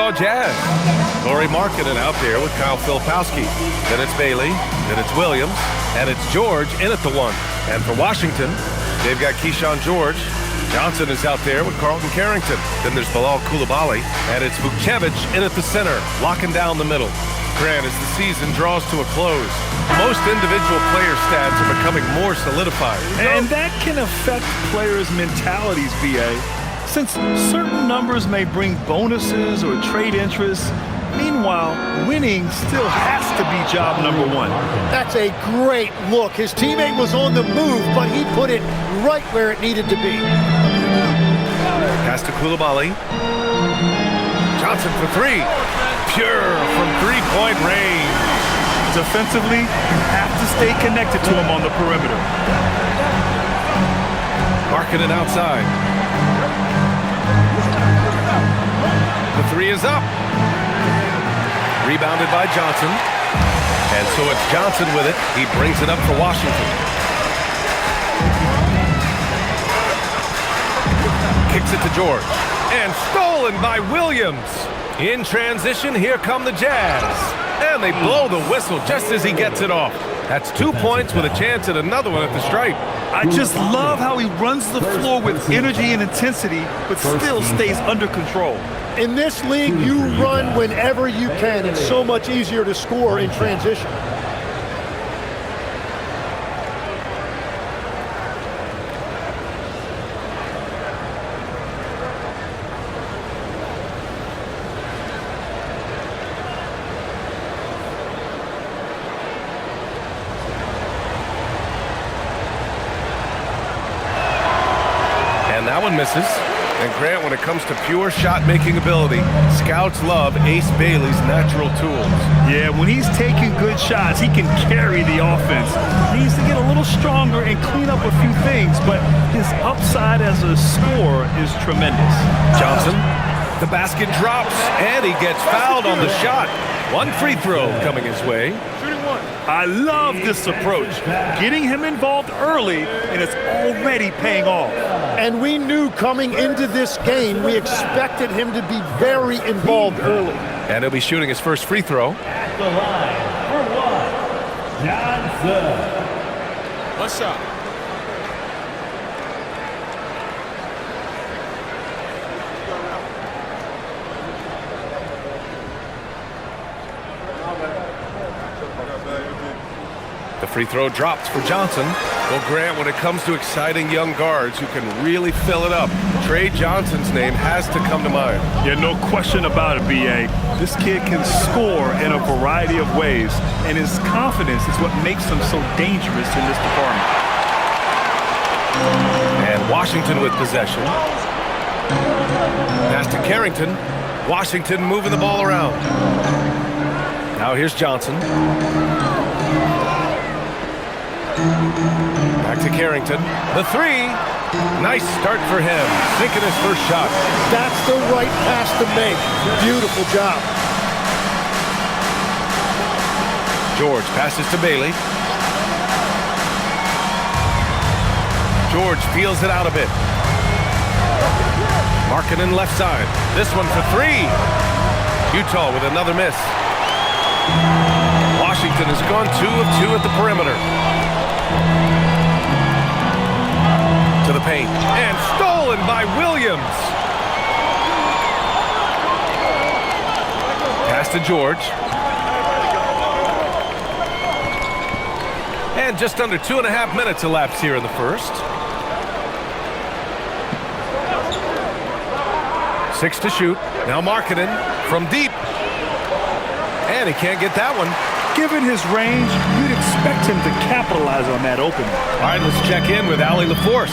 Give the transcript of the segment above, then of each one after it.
Utah Jazz. Lauri Markkanen out there with Kyle Filipowski. Then it's Bailey, then it's Williams, and it's George in at the 1. And for Washington, they've got Keyshawn George. Johnson is out there with Carlton Carrington. Then there's Bilal Coulibaly, and it's Vukcevic in at the center, locking down the middle. Grant, as the season draws to a close, most individual player stats are becoming more solidified. And that can affect players' mentalities, VA. Since certain numbers may bring bonuses or trade interests, meanwhile, winning still has to be job number 1. That's a great look. His teammate was on the move, but he put it right where it needed to be. Pass to Coulibaly. Johnson for 3. Pure from three-point range. Defensively, you have to stay connected to him on the perimeter. Markkanen outside. The 3 is up. Rebounded by Johnson. And so it's Johnson with it. He brings it up for Washington. Kicks it to George. And stolen by Williams. In transition, here come the Jazz. And they blow the whistle just as he gets it off. That's 2 points with a chance at another one at the stripe. I just love how he runs the floor with energy and intensity, but still stays under control. In this league, you run whenever you can. It's so much easier to score in transition. That one misses. And Grant, when it comes to pure shot-making ability, scouts love Ace Bailey's natural tools. Yeah, when he's taking good shots, he can carry the offense. He needs to get a little stronger and clean up a few things, but his upside as a scorer is tremendous. Johnson, the basket drops, and he gets fouled on the shot. 1 free throw coming his way. I love this approach. Getting him involved early, and it's already paying off. And we knew coming into this game, we expected him to be very involved early. And he'll be shooting his first free throw. At the line for 1, Johnson. What's up? The free throw drops for Johnson. Well, Grant, when it comes to exciting young guards who can really fill it up, Trey Johnson's name has to come to mind. Yeah, no question about it, B.A. This kid can score in a variety of ways, and his confidence is what makes him so dangerous in this department. And Washington with possession. Pass to Carrington. Washington moving the ball around. Now here's Johnson. Back to Carrington. The 3. Nice start for him. Sinking his first shot. That's the right pass to make. Beautiful job. George passes to Bailey. George feels it out a bit. Markkanen left side. This one for 3. Utah with another miss. Washington has gone 2 of 2 at the perimeter. To the paint. And stolen by Williams. Pass to George. And just under 2.5 minutes elapsed here in the first. 6 to shoot. Now Markkanen from deep. And he can't get that one. Given his range, you'd expect him to capitalize on that opening. All right, let's check in with Allie LaForce.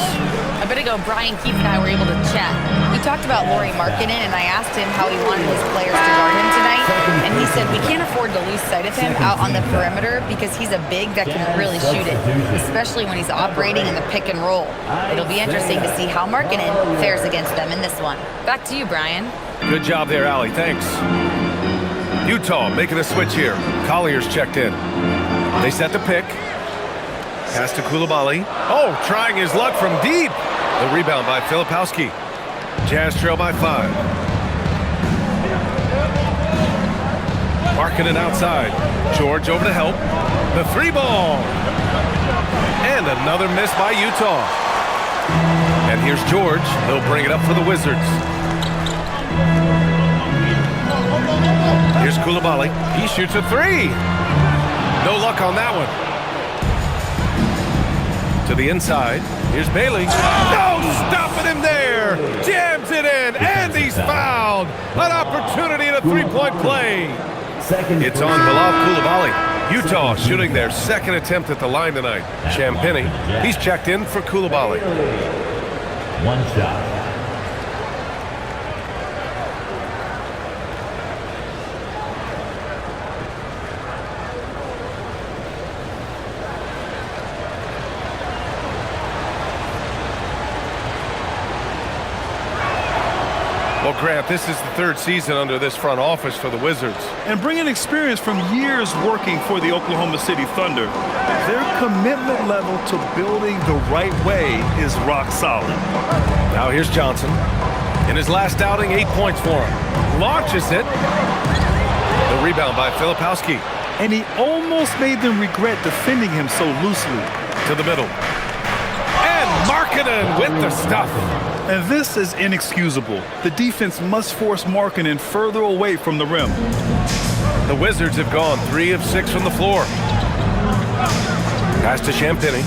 A bit ago, Brian Keith and I were able to chat. We talked about Lauri Markkanen, and I asked him how he wanted his players to guard him tonight. And he said, we can't afford to lose sight of him out on the perimeter because he's a big that can really shoot it, especially when he's operating in the pick and roll. It'll be interesting to see how Markkanen fares against them in this one. Back to you, Brian. Good job there, Allie. Thanks. Utah making a switch here. Collier's checked in. They set the pick. Pass to Coulibaly. Oh, trying his luck from deep. The rebound by Filipowski. Jazz trail by 5. Markkanen outside. George over to help. The 3-ball. And another miss by Utah. And here's George. He'll bring it up for the Wizards. Here's Coulibaly. He shoots a 3. No luck on that one. To the inside. Here's Bailey. No, stopping him there. Jams it in, and he's fouled. An opportunity in a three-point play. It's on Bilal Coulibaly. Utah shooting their second attempt at the line tonight. Champagnie, he's checked in for Coulibaly. One shot. Well, Grant, this is the third season under this front office for the Wizards. And bringing experience from years working for the Oklahoma City Thunder, their commitment level to building the right way is rock solid. Now here's Johnson. In his last outing, 8 points for him. Launches it. The rebound by Filipowski. And he almost made them regret defending him so loosely. To the middle. And Markkanen with the stuff. And this is inexcusable. The defense must force Markkanen further away from the rim. The Wizards have gone 3 of 6 from the floor. Pass to Champagnie.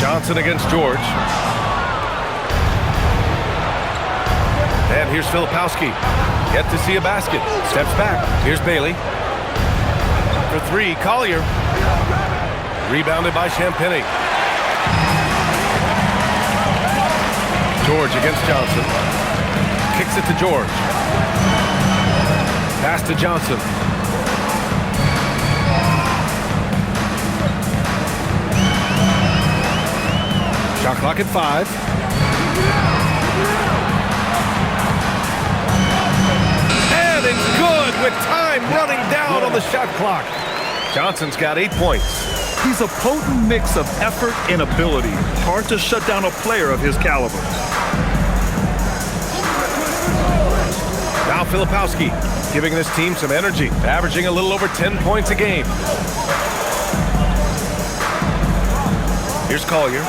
Johnson against George. And here's Filipowski. Yet to see a basket. Steps back. Here's Bailey. For 3, Collier. Rebounded by Champagnie. George against Johnson. Kicks it to George. Pass to Johnson. Shot clock at 5. And it's good with time running down on the shot clock. Johnson's got 8 points. He's a potent mix of effort and ability. Hard to shut down a player of his caliber. Now Filipowski giving this team some energy, averaging a little over 10 points a game. Here's Collier.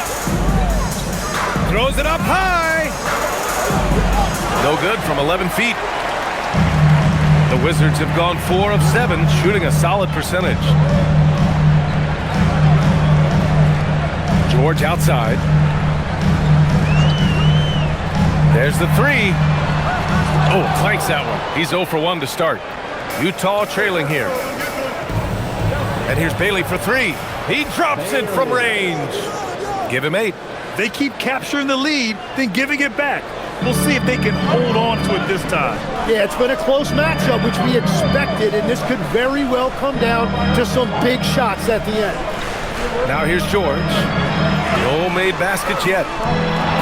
Throws it up high. No good from 11 feet. The Wizards have gone 4 of 7, shooting a solid percentage. George outside. There's the 3. Oh, clanks that one. He's 0 for 1 to start. Utah trailing here. And here's Bailey for 3. He drops it from range. Give him 8. They keep capturing the lead, then giving it back. We'll see if they can hold on to it this time. Yeah, it's been a close matchup, which we expected, and this could very well come down to some big shots at the end. Now here's George. No made baskets yet.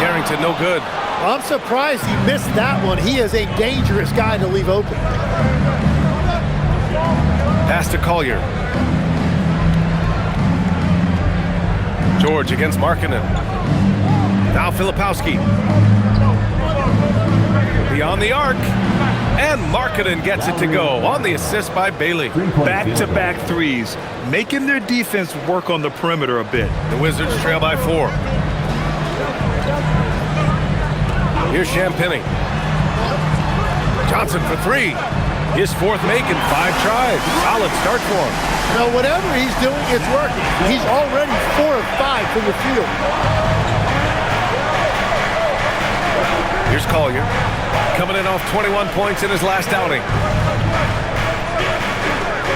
Carrington no good. I'm surprised he missed that one. He is a dangerous guy to leave open. Pass to Collier. George against Markkanen. Now Filipowski. Beyond the arc. And Markkanen gets it to go on the assist by Bailey. Back-to-back threes, making their defense work on the perimeter a bit. The Wizards trail by 4. Here's Champagnie. Johnson for 3. His 4th make in 5 tries. Solid start for him. Now, whatever he's doing, it's working. He's already 4 of 5 from the field. Here's Collier. Coming in off 21 points in his last outing.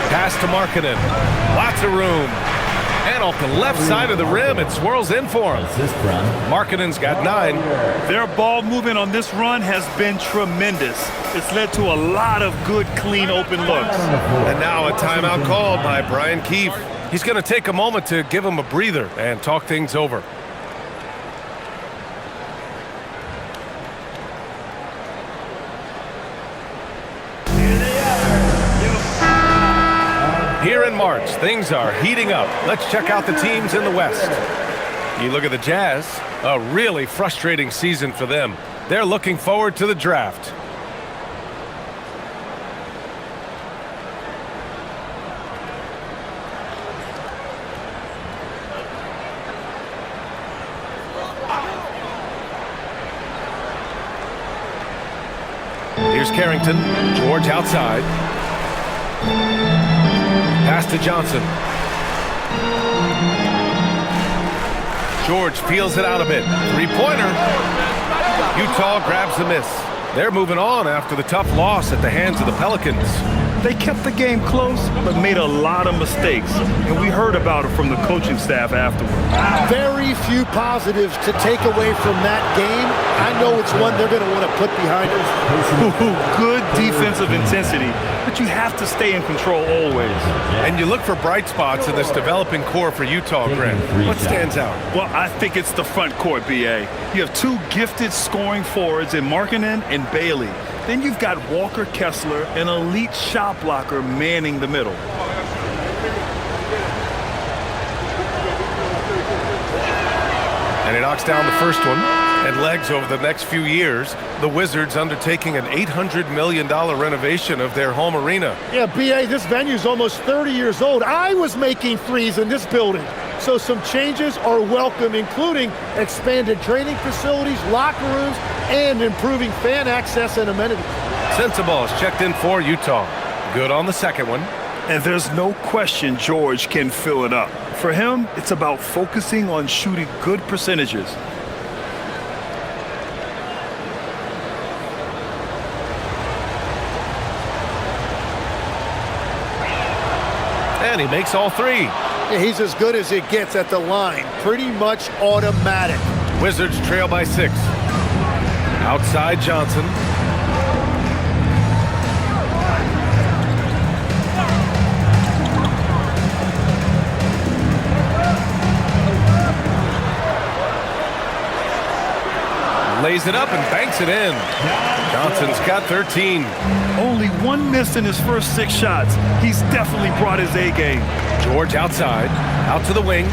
Pass to Markkanen. Lots of room. And off the left side of the rim, it swirls in for him. Markkanen's got 9. Their ball movement on this run has been tremendous. It's led to a lot of good, clean, open looks. And now a timeout called by Brian Keefe. He's going to take a moment to give him a breather and talk things over. Here in March, things are heating up. Let's check out the teams in the West. You look at the Jazz, a really frustrating season for them. They're looking forward to the draft. Barrington. George outside. Pass to Johnson. George feels it out a bit. Three-pointer. Utah grabs the miss. They're moving on after the tough loss at the hands of the Pelicans. They kept the game close, but made a lot of mistakes, and we heard about it from the coaching staff afterward. Very few positives to take away from that game. I know it's one they're going to want to put behind us. Good defensive intensity, but you have to stay in control always. And you look for bright spots in this developing core for Utah, Grant. What stands out? Well, I think it's the front court, B.A. You have two gifted scoring forwards in Markkanen and Bailey. Then you've got Walker Kessler, an elite shot blocker, manning the middle. And he knocks down the first one. And legs over the next few years, the Wizards undertaking an $800 million renovation of their home arena. Yeah, B.A., this venue's almost 30 years old. I was making threes in this building. So some changes are welcome, including expanded training facilities, locker rooms, and improving fan access and amenities. Sensabaugh is checked in for Utah. Good on the second one. And there's no question George can fill it up. For him, it's about focusing on shooting good percentages. And he makes all three. Yeah, he's as good as it gets at the line. Pretty much automatic. Wizards trail by 6. Outside Johnson. Lays it up and banks it in. Johnson's got 13. Only one miss in his first 6 shots. He's definitely brought his A game. George outside, out to the wing.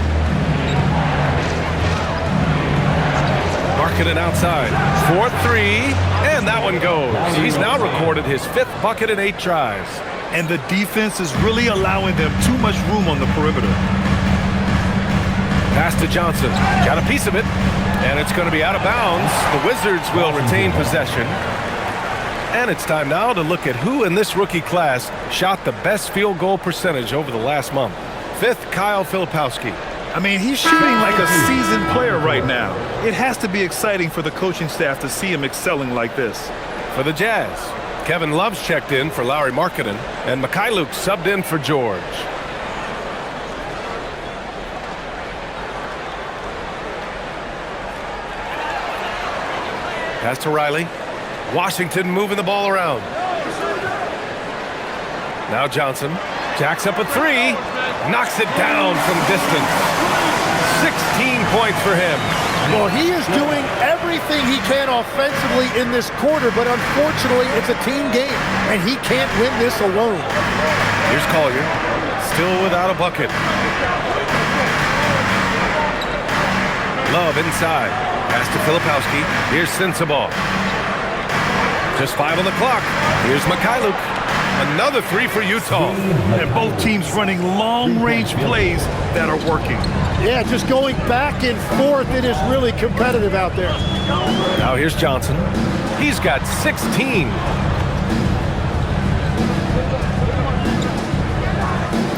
Markkanen outside. 4-3, and that one goes. He's now recorded his 5th bucket in 8 tries. And the defense is really allowing them too much room on the perimeter. Pass to Johnson. Got a piece of it. And it's going to be out of bounds. The Wizards will retain possession. And it's time now to look at who in this rookie class shot the best field goal percentage over the last month. 5th, Kyle Filipowski. I mean, he's shooting like a seasoned player right now. It has to be exciting for the coaching staff to see him excelling like this. For the Jazz, Kevin Love's checked in for Lauri Markkanen, and Mikhailuk subbed in for George. Pass to Riley. Washington moving the ball around. Now Johnson jacks up a 3, knocks it down from distance. 16 points for him. Well, he is doing everything he can offensively in this quarter, but unfortunately it's a team game, and he can't win this alone. Here's Collier, still without a bucket. Love inside. Pass to Filipowski. Here's Sensabaugh. Just 5 on the clock. Here's Mikhailuk. Another 3 for Utah. And both teams running long-range plays that are working. Yeah, just going back and forth. It is really competitive out there. Now here's Johnson. He's got 16.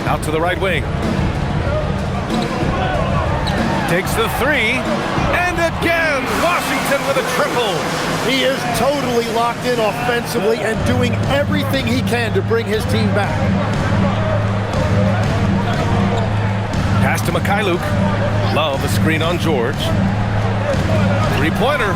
Out to the right wing. Takes the 3. And again, Washington with a triple. He is totally locked in offensively and doing everything he can to bring his team back. Pass to Mikhailuk. Love a screen on George. 3-pointer.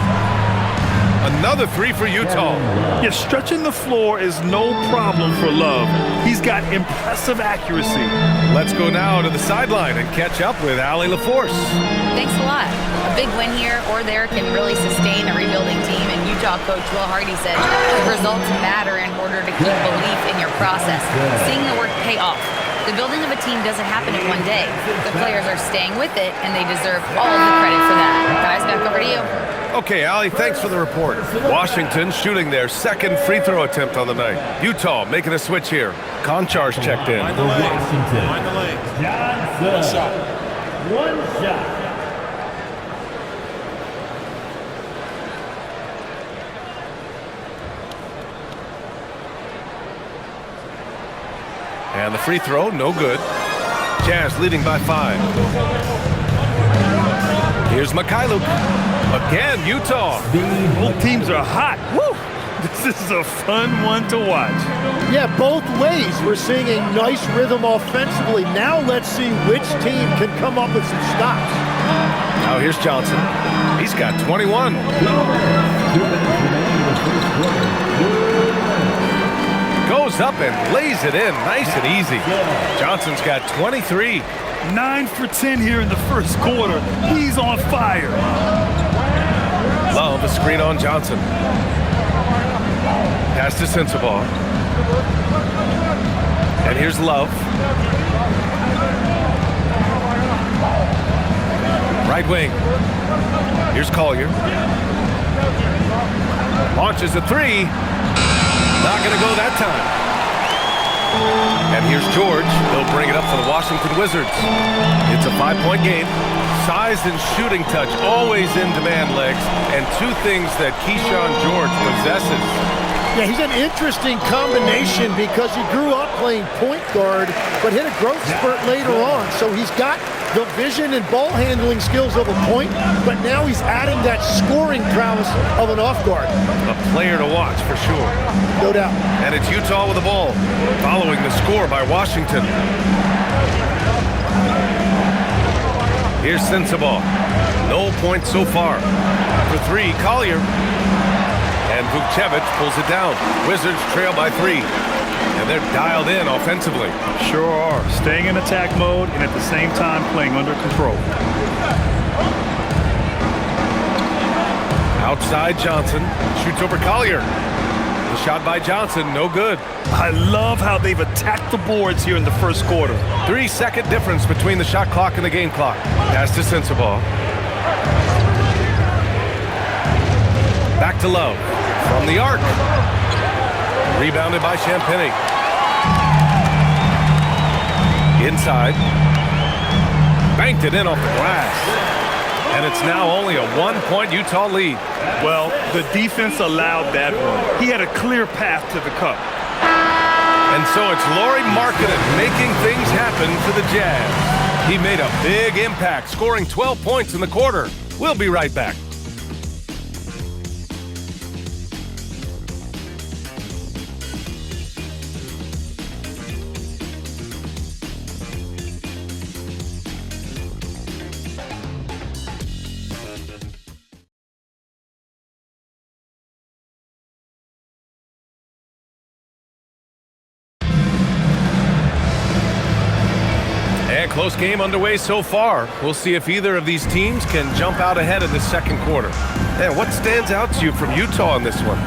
Another 3 for Utah. Yeah, stretching the floor is no problem for Love. He's got impressive accuracy. Let's go now to the sideline and catch up with Allie LaForce. Thanks a lot. A big win here or there can really sustain a rebuilding team, and Utah coach Will Hardy said the results matter in order to keep belief in your process. Seeing the work pay off. The building of a team doesn't happen in one day. The players are staying with it, and they deserve all of the credit for that. Guys, back over to you. Okay, Allie, thanks for the report. Washington shooting their 2nd free throw attempt on the night. Utah making a switch here. Konchar's checked in. For Washington, Johnson. One shot. And the free throw, no good. Jazz leading by 5. Here's Mikhailuk. Again, Utah. Both teams are hot. Woo! This is a fun one to watch. Yeah, both ways. We're seeing a nice rhythm offensively. Now let's see which team can come up with some stops. Now here's Johnson. He's got 21. Goes up and lays it in nice and easy. Johnson's got 23. 9 for 10 here in the first quarter. He's on fire. Love a screen on Johnson. Pass to Sensabaugh. And here's Love. Right wing. Here's Collier. Launches a 3. Not going to go that time. And here's George. He'll bring it up for the Washington Wizards. It's a 5-point game. Size and shooting touch always in demand, Legs, and 2 things that Keyshawn George possesses. Yeah, he's an interesting combination because he grew up playing point guard, but hit a growth spurt later on. So he's got the vision and ball handling skills of a point, but now he's adding that scoring prowess of an off guard. A player to watch for sure. No doubt. And it's Utah with the ball, following the score by Washington. Here's Sensabaugh. No points so far. For 3, Collier. And Vukcevic pulls it down. Wizards trail by 3. And they're dialed in offensively. Sure are. Staying in attack mode and at the same time playing under control. Outside Johnson. Shoots over Collier. The shot by Johnson, no good. I love how they've attacked the boards here in the first quarter. 3-second difference between the shot clock and the game clock. Pass to Sensabaugh. Back to Love. From the arc. Rebounded by Champagny. Inside. Banked it in off the glass. And it's now only a 1-point Utah lead. Well, the defense allowed that one. He had a clear path to the cup. And so it's Lauri Markkanen making things happen for the Jazz. He made a big impact, scoring 12 points in the quarter. We'll be right back. Close game underway so far. We'll see if either of these teams can jump out ahead in the second quarter. And what stands out to you from Utah in this one?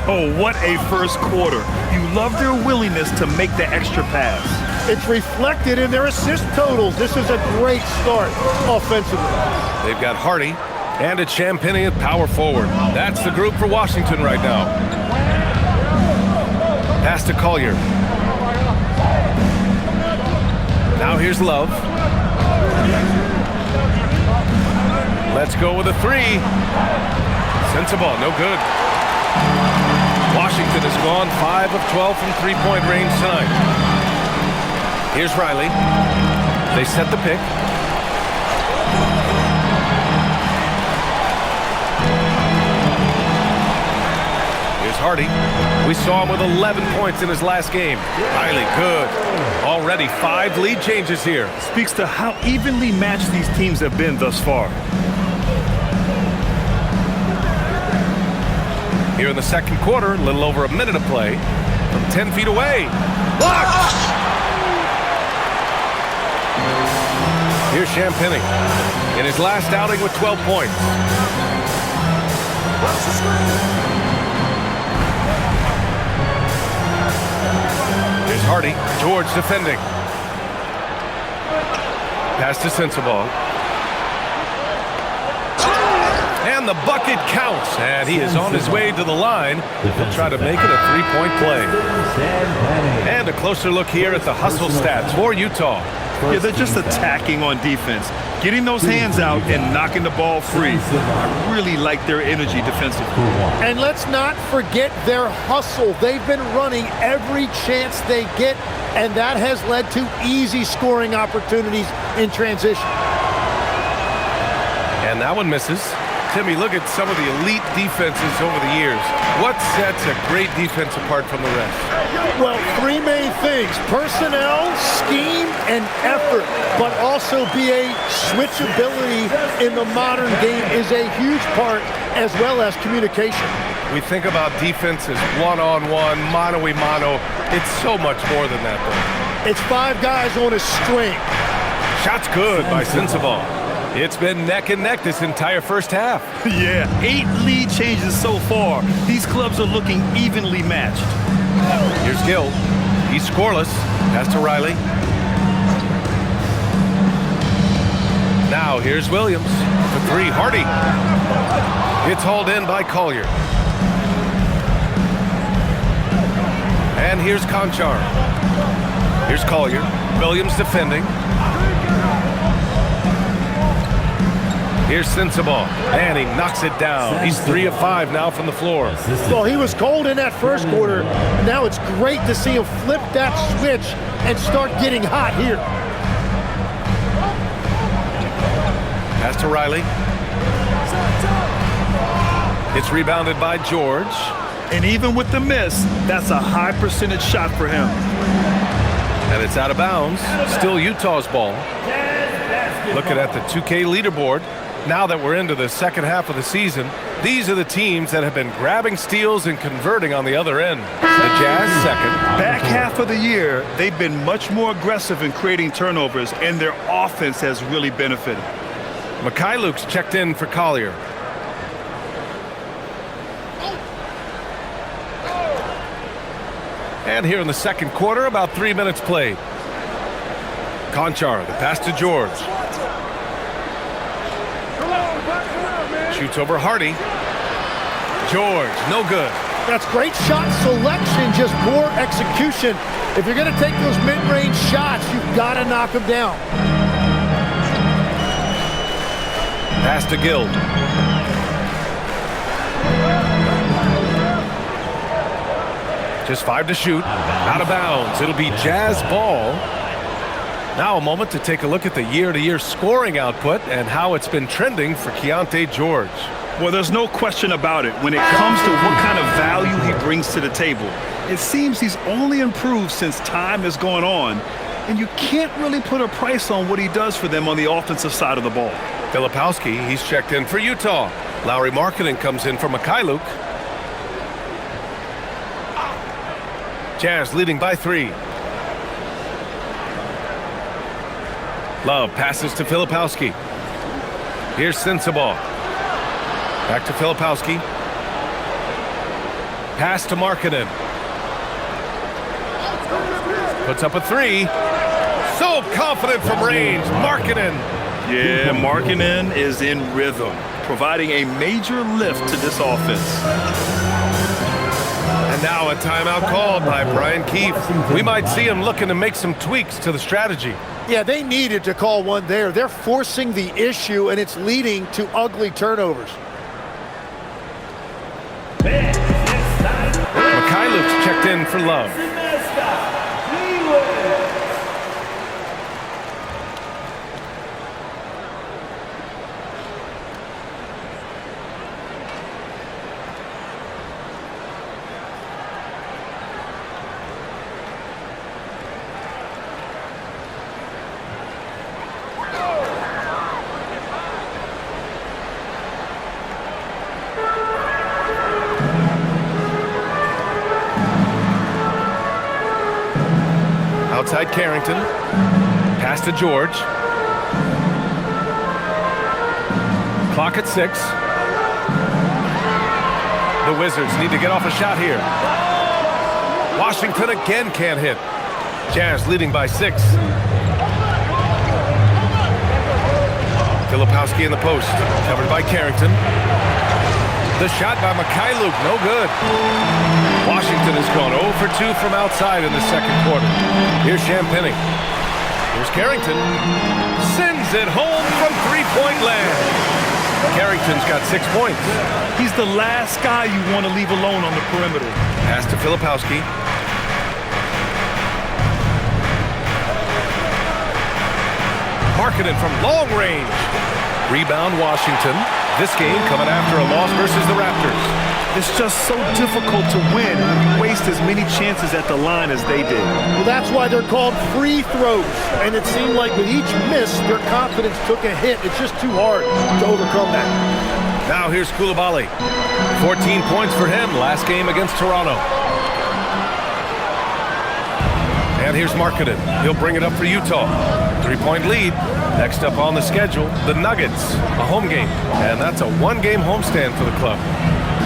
Oh, what a first quarter. You love their willingness to make the extra pass. It's reflected in their assist totals. This is a great start offensively. They've got Hardy and it's Champagny at power forward. That's the group for Washington right now. Pass to Collier. Now here's Love. Let's go with a 3. Sensabaugh, no good. Washington has gone 5 of 12 from three-point range tonight. Here's Riley. They set the pick. Here's Hardy. We saw him with 11 points in his last game. Riley, good. Already 5 lead changes here. Speaks to how evenly matched these teams have been thus far. Here in the second quarter, a little over a minute of play from 10 feet away. Blocked! Here's Champagny in his last outing with 12 points. Here's Hardy. George defending. Pass to Sensabaugh. And the bucket counts. And he is on his way to the line. He'll try to make it a 3-point play. And a closer look here at the hustle stats for Utah. Yeah, they're just attacking on defense, getting those hands out and knocking the ball free. I really like their energy defensively. And let's not forget their hustle. They've been running every chance they get, and that has led to easy scoring opportunities in transition. And that one misses. Timmy, look at some of the elite defenses over the years. What sets a great defense apart from the rest? Well, three main things: personnel, scheme, and effort. But also BA, switchability in the modern game is a huge part, as well as communication. We think about defense as one-on-one, mano-a-mano. It's so much more than that, though. It's five guys on a string. Shot's good by Sensabaugh. It's been neck and neck this entire first half. Yeah, 8 lead changes so far. These clubs are looking evenly matched. Here's Gill. He's scoreless. Pass to Riley. Now here's Williams for three. Hardy. It's hauled in by Collier. And here's Conchar. Here's Collier. Williams defending. Here's Sensabaugh, and he knocks it down. He's 3 of 5 now from the floor. Well, he was cold in that first quarter. Now it's great to see him flip that switch and start getting hot here. Pass to Riley. It's rebounded by George. And even with the miss, that's a high percentage shot for him. And it's out of bounds. Still Utah's ball. Looking at the 2K leaderboard. Now that we're into the second half of the season, these are the teams that have been grabbing steals and converting on the other end. The Jazz second. Back half of the year, they've been much more aggressive in creating turnovers, and their offense has really benefited. Mikhailuk's checked in for Collier. And here in the second quarter, about 3 minutes played. Conchar, the pass to George. Shoots over Hardy. George, no good. That's great shot selection, just poor execution. If you're going to take those mid-range shots, you've got to knock them down. Pass to Gill. Just 5 to shoot. Out of bounds. It'll be Jazz ball. Now a moment to take a look at the year-to-year scoring output and how it's been trending for Keontae George. Well, there's no question about it. When it comes to what kind of value he brings to the table, it seems he's only improved since time has gone on, and you can't really put a price on what he does for them on the offensive side of the ball. Filipowski, he's checked in for Utah. Lauri Markkanen comes in for Mikhailuk. Jazz leading by 3. Love passes to Filipowski. Here's Sensabaugh. Back to Filipowski. Pass to Markkanen. Puts up a 3. So confident from range. Markkanen. Yeah, Markkanen is in rhythm, providing a major lift to this offense. And now a timeout called by Brian Keefe. We might see him looking to make some tweaks to the strategy. Yeah, they needed to call one there. They're forcing the issue, and it's leading to ugly turnovers. Mikhailuk's checked in for Love. Outside Carrington. Pass to George. Clock at 6. The Wizards need to get off a shot here. Washington again can't hit. Jazz leading by 6. Filipowski in the post. Covered by Carrington. The shot by Mikhailuk, no good. Washington has gone 0 for 2 from outside in the second quarter. Here's Champagnie. Here's Here's Carrington. Sends it home from three-point land. Carrington's got 6 points. He's the last guy you want to leave alone on the perimeter. Pass to Filipowski. Markkanen from long range. Rebound Washington. This game coming after a loss versus the Raptors. It's just so difficult to win and waste as many chances at the line as they did. Well, that's why they're called free throws. And it seemed like with each miss, their confidence took a hit. It's just too hard to overcome that. Now here's Coulibaly. 14 points for him last game against Toronto. And here's Markkanen. He'll bring it up for Utah. 3-point lead. Next up on the schedule, the Nuggets, a home game. And that's a one-game homestand for the club.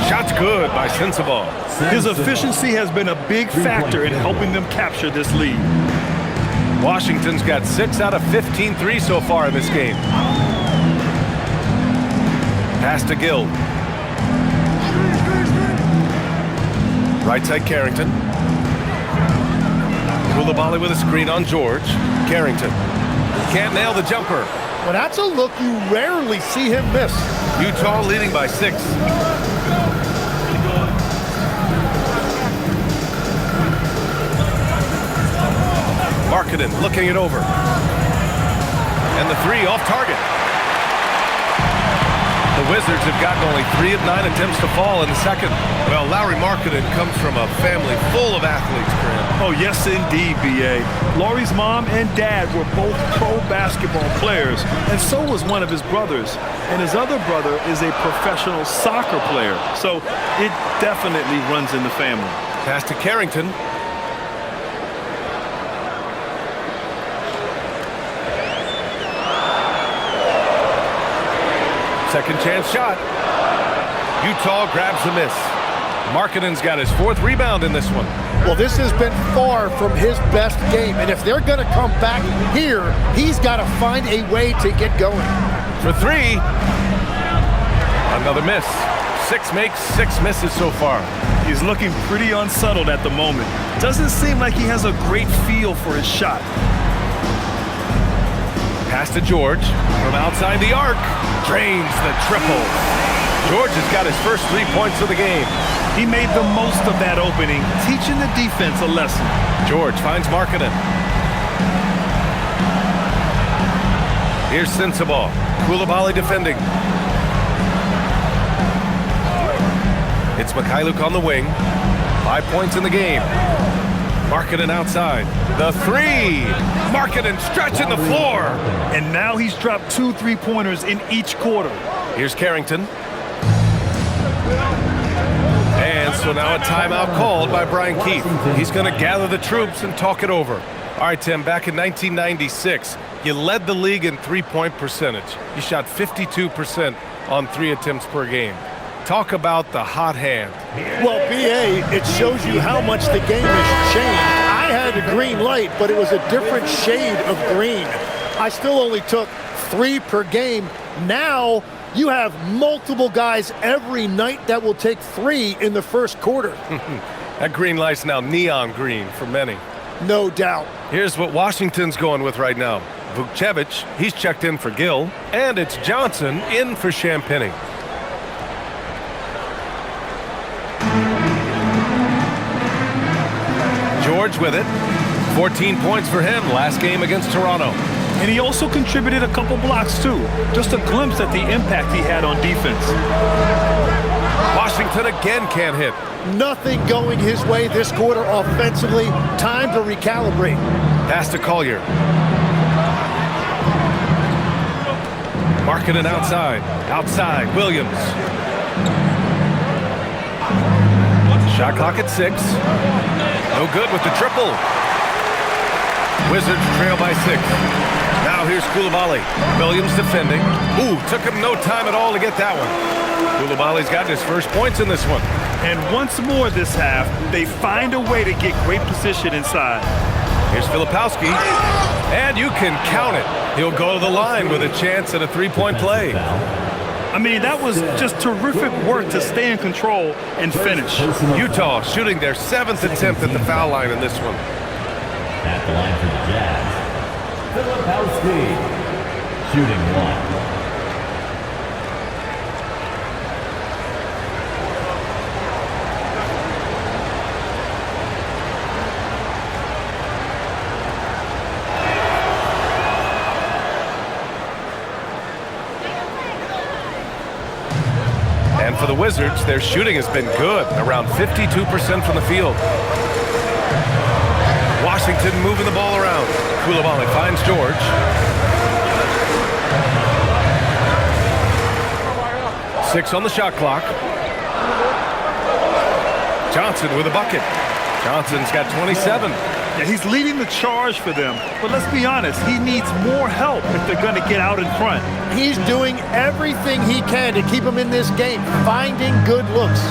Shot's good by Sensabaugh. His efficiency has been a big factor in helping them capture this lead. Washington's got 6 out of 15 threes so far in this game. Pass to Gill. Right side Carrington. Coulibaly with a screen on George. Carrington. Can't nail the jumper. Well, that's a look you rarely see him miss. Utah leading by 6. Markkanen looking it over. And the 3 off target. The Wizards have gotten only 3 of 9 attempts to fall in the second. Well, Lauri Markkanen comes from a family full of athletes, Graham. Oh, yes, indeed, B.A. Lauri's mom and dad were both pro basketball players, and so was one of his brothers. And his other brother is a professional soccer player, so it definitely runs in the family. Pass to Carrington. Second chance shot. Utah grabs the miss. Markkanen's got his 4th rebound in this one. Well, this has been far from his best game, and if they're going to come back here, he's got to find a way to get going. For 3. Another miss. 6 makes, 6 misses so far. He's looking pretty unsettled at the moment. Doesn't seem like he has a great feel for his shot. Pass to George from outside the arc. Drains the triple. George has got his first 3 points of the game. He made the most of that opening, teaching the defense a lesson. George finds Markkanen. Here's Sensabaugh. Coulibaly defending. It's Mikhailuk on the wing. 5 points in the game. Markkanen outside. The 3. Markkanen stretching the floor. And now he's dropped 2 3-pointers in each quarter. Here's Carrington. And so now a timeout called by Brian Keith. He's going to gather the troops and talk it over. All right, Tim, back in 1996, you led the league in 3-point percentage. You shot 52% on 3 attempts per game. Talk about the hot hand. Well, B.A., it shows you how much the game has changed. I had a green light, but it was a different shade of green. I still only took 3 per game. Now you have multiple guys every night that will take 3 in the first quarter. That green light's now neon green for many. No doubt. Here's what Washington's going with right now. Vukcevic, he's checked in for Gill, and it's Johnson in for Champagny. George with it. 14 points for him last game against Toronto. And he also contributed a couple blocks, too. Just a glimpse at the impact he had on defense. Washington again can't hit. Nothing going his way this quarter offensively. Time to recalibrate. Pass to Collier. Markkanen outside. Outside, Williams. Shot clock at 6. No good with the triple. Wizards trail by 6. Now here's Coulibaly. Williams defending. Ooh, took him no time at all to get that one. Coulibaly's got his first points in this one. And once more this half, they find a way to get great position inside. Here's Filipowski. And you can count it. He'll go to the line with a chance at a 3-point play. I mean, that was just terrific work to stay in control and finish. Utah shooting their 7th attempt at the foul line in this one. At the line for the Jazz, Filipowski, shooting 1. And for the Wizards, their shooting has been good, around 52% from the field. Washington moving the ball around. Coulibaly finds George. Six on the shot clock. Johnson with a bucket. Johnson's got 27. Yeah, he's leading the charge for them. But let's be honest, he needs more help if they're going to get out in front. He's doing everything he can to keep him in this game, finding good looks.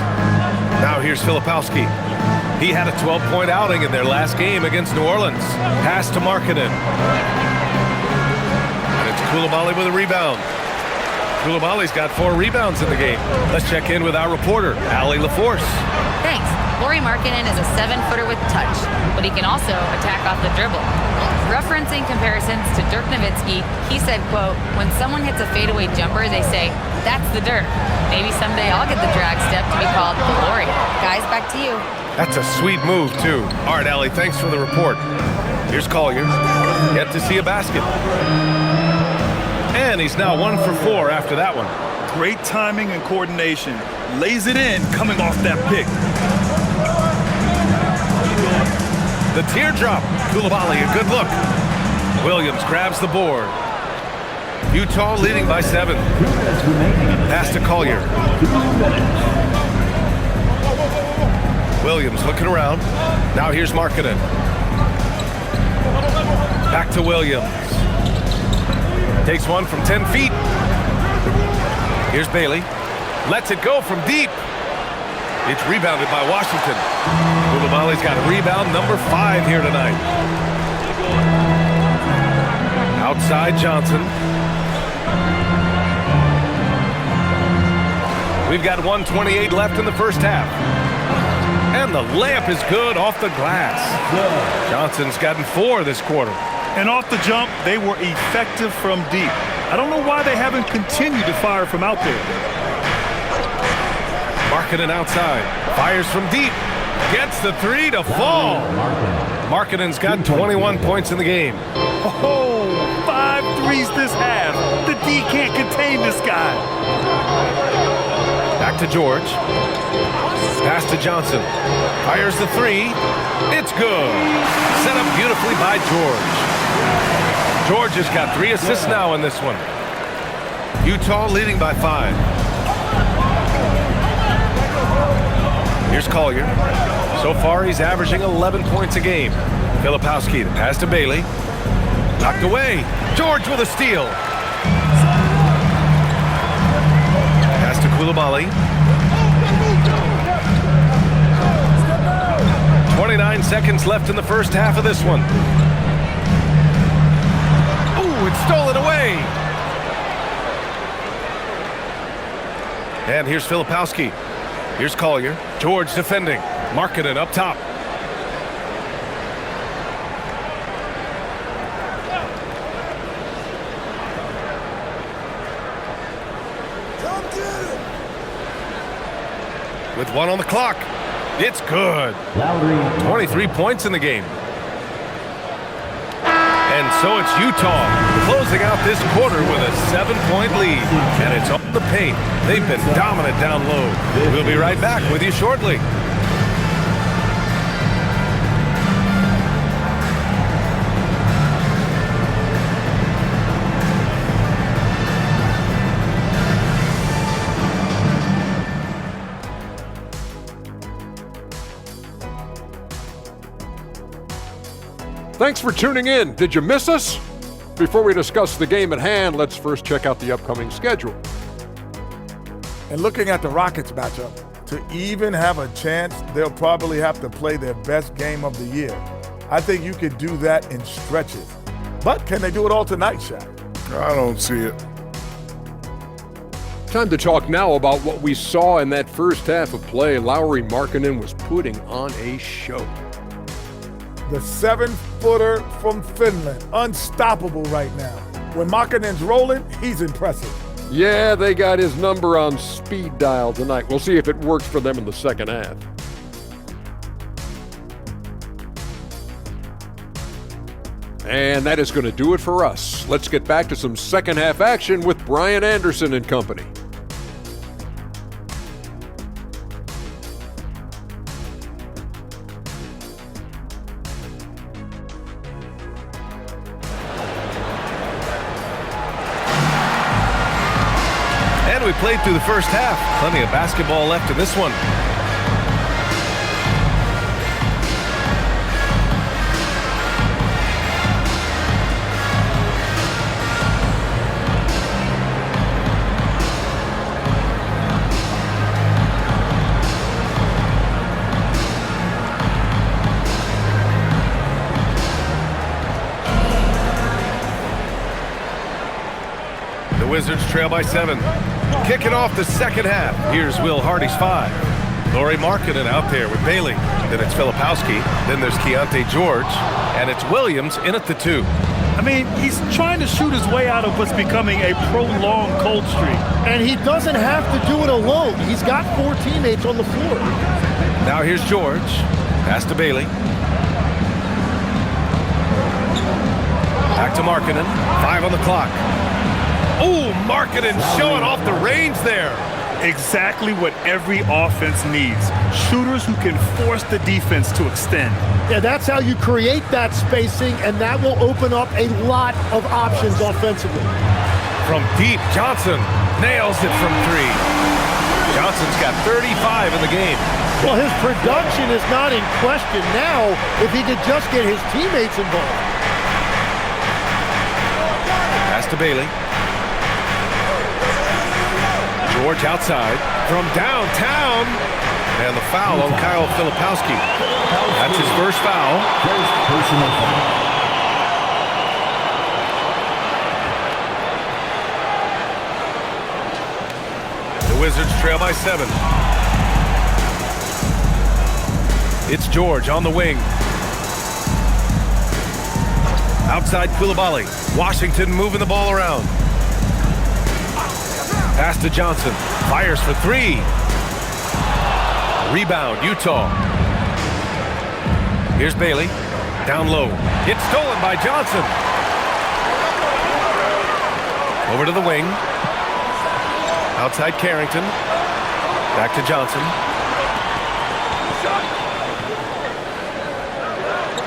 Now here's Filipowski. He had a 12-point outing in their last game against New Orleans. Pass to Markkanen. And it's Coulibaly with a rebound. Coulibaly's got 4 rebounds in the game. Let's check in with our reporter, Allie LaForce. Thanks. Lauri Markkanen is a 7-footer with touch, but he can also attack off the dribble. Referencing comparisons to Dirk Nowitzki, he said, quote, "When someone hits a fadeaway jumper, they say, 'That's the Dirk.' Maybe someday I'll get the drag step to be called the Lauri." Guys, back to you. That's a sweet move, too. All right, Allie, thanks for the report. Here's Collier. Yet to see a basket. And he's now 1 for 4 after that one. Great timing and coordination. Lays it in, coming off that pick. The teardrop. Coulibaly, a good look. Williams grabs the board. Utah leading by 7. Pass to Collier. Williams looking around. Now here's Markkanen. Back to Williams. Takes one from 10 feet. Here's Bailey. Lets it go from deep. It's rebounded by Washington. Coulibaly's got rebound number 5 here tonight. Outside Johnson. We've got 1:28 left in the first half. And the layup is good off the glass. Johnson's gotten 4 this quarter. And off the jump, they were effective from deep. I don't know why they haven't continued to fire from out there. Markkanen outside. Fires from deep. Gets the 3 to fall. Markkanen's got 21 points in the game. Oh, 5 threes this half. The D can't contain this guy. Back to George. Pass to Johnson. Fires the 3. It's good. Set up beautifully by George. George has got 3 assists now in this one. Utah leading by 5. Here's Collier. So far, he's averaging 11 points a game. Filipowski, the pass to Bailey. Knocked away. George with a steal. Pass to Coulibaly. 29 seconds left in the first half of this one. Ooh, it's stolen away. And here's Filipowski. Here's Collier. George defending. Markkanen up top. With 1 on the clock. It's good. 23 points in the game. And so it's Utah closing out this quarter with a 7-point lead. And it's on the paint. They've been dominant down low. We'll be right back with you shortly. Thanks for tuning in. Did you miss us? Before we discuss the game at hand, let's first check out the upcoming schedule. And looking at the Rockets matchup, to even have a chance, they'll probably have to play their best game of the year. I think you could do that in stretches. But can they do it all tonight, Shaq? I don't see it. Time to talk now about what we saw in that first half of play. Lauri Markkanen was putting on a show. The 7-footer from Finland, unstoppable right now. When Markkanen's rolling, he's impressive. Yeah, they got his number on speed dial tonight. We'll see if it works for them in the second half. And that is going to do it for us. Let's get back to some second half action with Brian Anderson and company. And we played through the first half. Plenty of basketball left in this one. Wizards trail by 7. Kicking off the second half. Here's Will Hardy's 5. Lauri Markkanen out there with Bailey. Then it's Filipowski. Then there's Keyonte George. And it's Williams in at the 2. I mean, he's trying to shoot his way out of what's becoming a prolonged cold streak. And he doesn't have to do it alone. He's got 4 teammates on the floor. Now here's George. Pass to Bailey. Back to Markkanen. 5 on the clock. Oh, Markkanen showing off the range there. Exactly what every offense needs. Shooters who can force the defense to extend. Yeah, that's how you create that spacing, and that will open up a lot of options offensively. From deep, Johnson nails it from 3. Johnson's got 35 in the game. Well, his production is not in question now if he could just get his teammates involved. Pass to Bailey. George outside from downtown, and the foul on Kyle Filipowski. That's his first foul. First personal foul. The Wizards trail by 7. It's George on the wing. Outside Coulibaly. Washington moving the ball around. Pass to Johnson. Fires for 3. Rebound, Utah. Here's Bailey. Down low. It's stolen by Johnson. Over to the wing. Outside Carrington. Back to Johnson.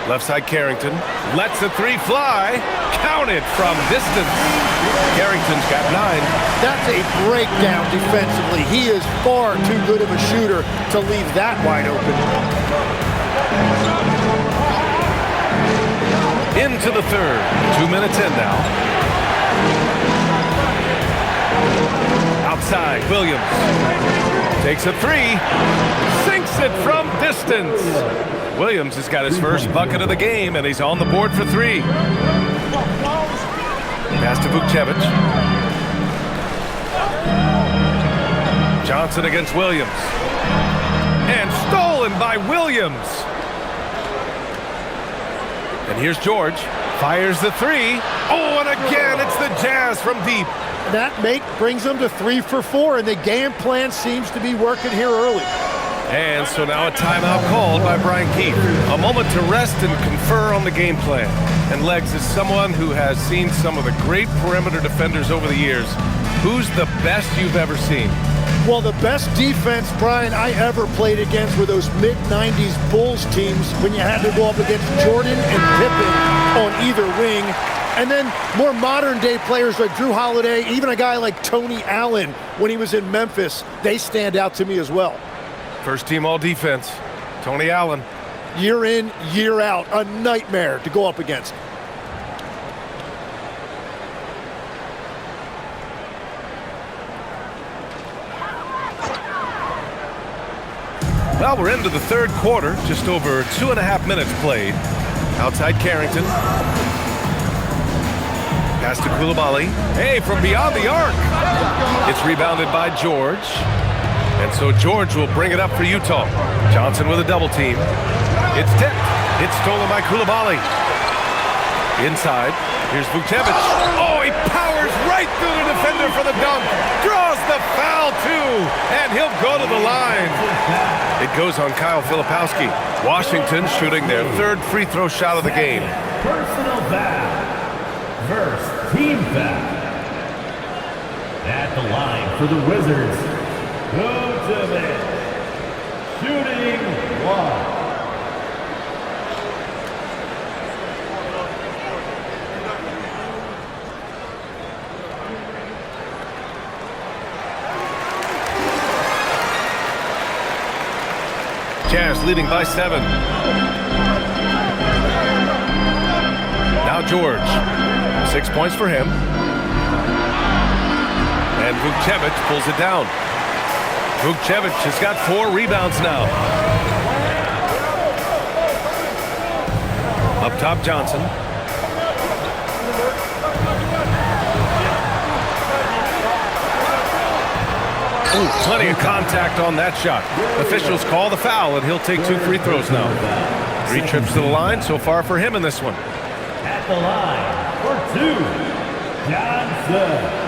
Left side Carrington. Lets the 3 fly. Counted from distance. Carrington's got 9. That's a breakdown defensively. He is far too good of a shooter to leave that wide open. Into the third. 2 minutes in now. Outside, Williams. Takes a 3. Sinks it from distance. Williams has got his first bucket of the game, and he's on the board for 3. Pass to Vukcevic. Johnson against Williams. And stolen by Williams. And here's George. Fires the 3. Oh, and again, it's the Jazz from deep. That brings them to 3 for 4, and the game plan seems to be working here early. And so now a timeout called by Brian Keefe. A moment to rest and confer on the game plan. And Legs, is someone who has seen some of the great perimeter defenders over the years. Who's the best you've ever seen? Well, the best defense, Brian, I ever played against were those mid-90s Bulls teams when you had to go up against Jordan and Pippen on either wing. And then more modern-day players like Drew Holiday, even a guy like Tony Allen when he was in Memphis, they stand out to me as well. First team all defense, Tony Allen. Year in, year out, a nightmare to go up against. Well, we're into the third quarter, just over 2.5 minutes played. Outside Carrington. Pass to Coulibaly. Hey, from beyond the arc. It's rebounded by George. And so George will bring it up for Utah. Johnson with a double team. It's tipped. It's stolen by Coulibaly. Inside, here's Vucevic. Oh, he powers right through the defender for the dunk. Draws the foul, too, and he'll go to the line. It goes on Kyle Filipowski. Washington shooting their third free throw shot of the game. Personal foul. First team foul. At the line for the Wizards, Vucevic. Shooting one. Jazz leading by 7. Now George. 6 points for him. And Vucevic pulls it down. Vucevic has got 4 rebounds now. Up top, Johnson. Ooh, plenty of contact on that shot. Officials call the foul, and he'll take 2 free throws now. 3 trips to the line so far for him in this one. At the line for 2, Johnson.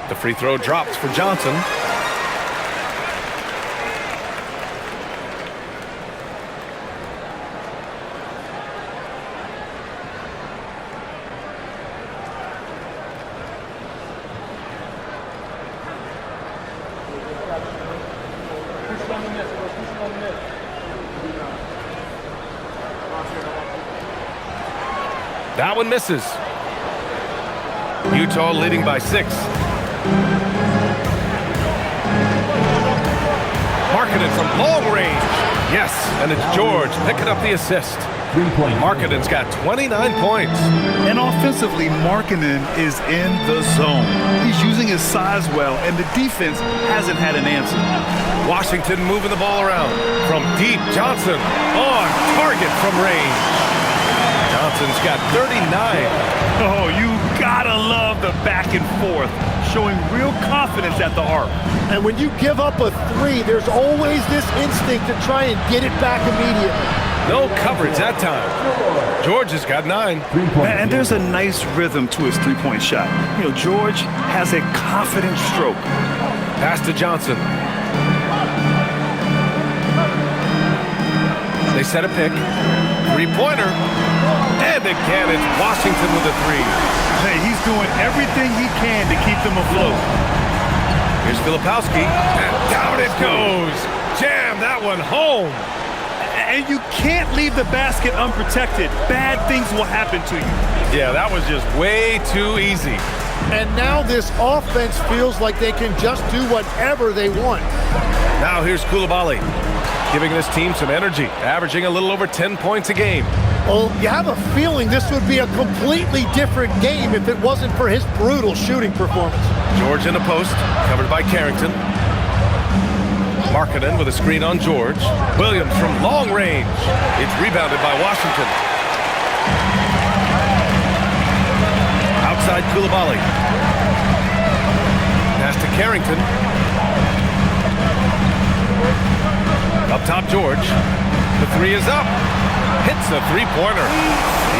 The free throw drops for Johnson. That one misses. Utah leading by 6. Markkanen from long range. Yes, and it's George picking up the assist. Markkanen's got 29 points. And offensively, Markkanen is in the zone. He's using his size well, and the defense hasn't had an answer. Washington moving the ball around. From deep, Johnson on target from range. Johnson's got 39. Oh, you gotta love the back and forth, showing real confidence at the arc. And when you give up a 3, there's always this instinct to try and get it back immediately. No coverage that time. George has got 9. And there's a nice rhythm to his three-point shot. You know, George has a confident stroke. Pass to Johnson. They set a pick. 3-pointer. And again, it's Washington with a 3. Hey, he's doing everything he can to keep them afloat. Here's Filipowski, and down it goes. Jam that one home. And you can't leave the basket unprotected. Bad things will happen to you. Yeah, that was just way too easy. And now this offense feels like they can just do whatever they want. Now here's Coulibaly, giving this team some energy, averaging a little over 10 points a game. Well, you have a feeling this would be a completely different game if it wasn't for his brutal shooting performance. George in the post, covered by Carrington. Markkanen with a screen on George. Williams from long range. It's rebounded by Washington. Outside Coulibaly. Pass to Carrington. Up top, George. The 3 is up. Hits the 3-pointer.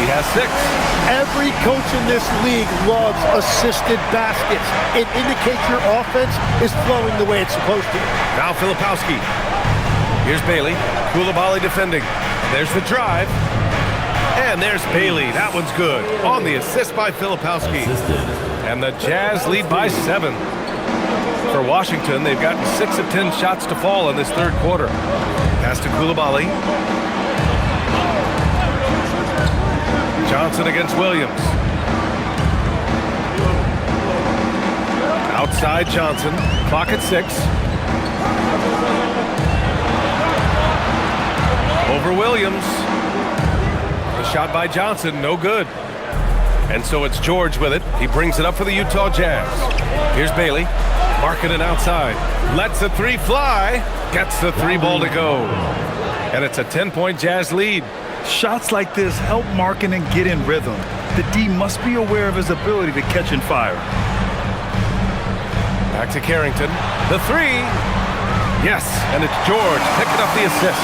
He has 6. Every coach in this league loves assisted baskets. It indicates your offense is flowing the way it's supposed to. Now Filipowski. Here's Bailey. Coulibaly defending. There's the drive. And there's Bailey. That one's good. On the assist by Filipowski. And the Jazz lead by 7. For Washington, they've gotten 6 of 10 shots to fall in this third quarter. Pass to Coulibaly. Johnson against Williams. Outside Johnson. Clock at 6. Over Williams. The shot by Johnson, no good. And so it's George with it. He brings it up for the Utah Jazz. Here's Bailey. Marking it outside. Lets the three fly. Gets the three ball to go. And it's a 10-point Jazz lead. Shots like this help Markkanen get in rhythm. The D must be aware of his ability to catch and fire. Back to Carrington. The three. Yes, and it's George picking up the assist.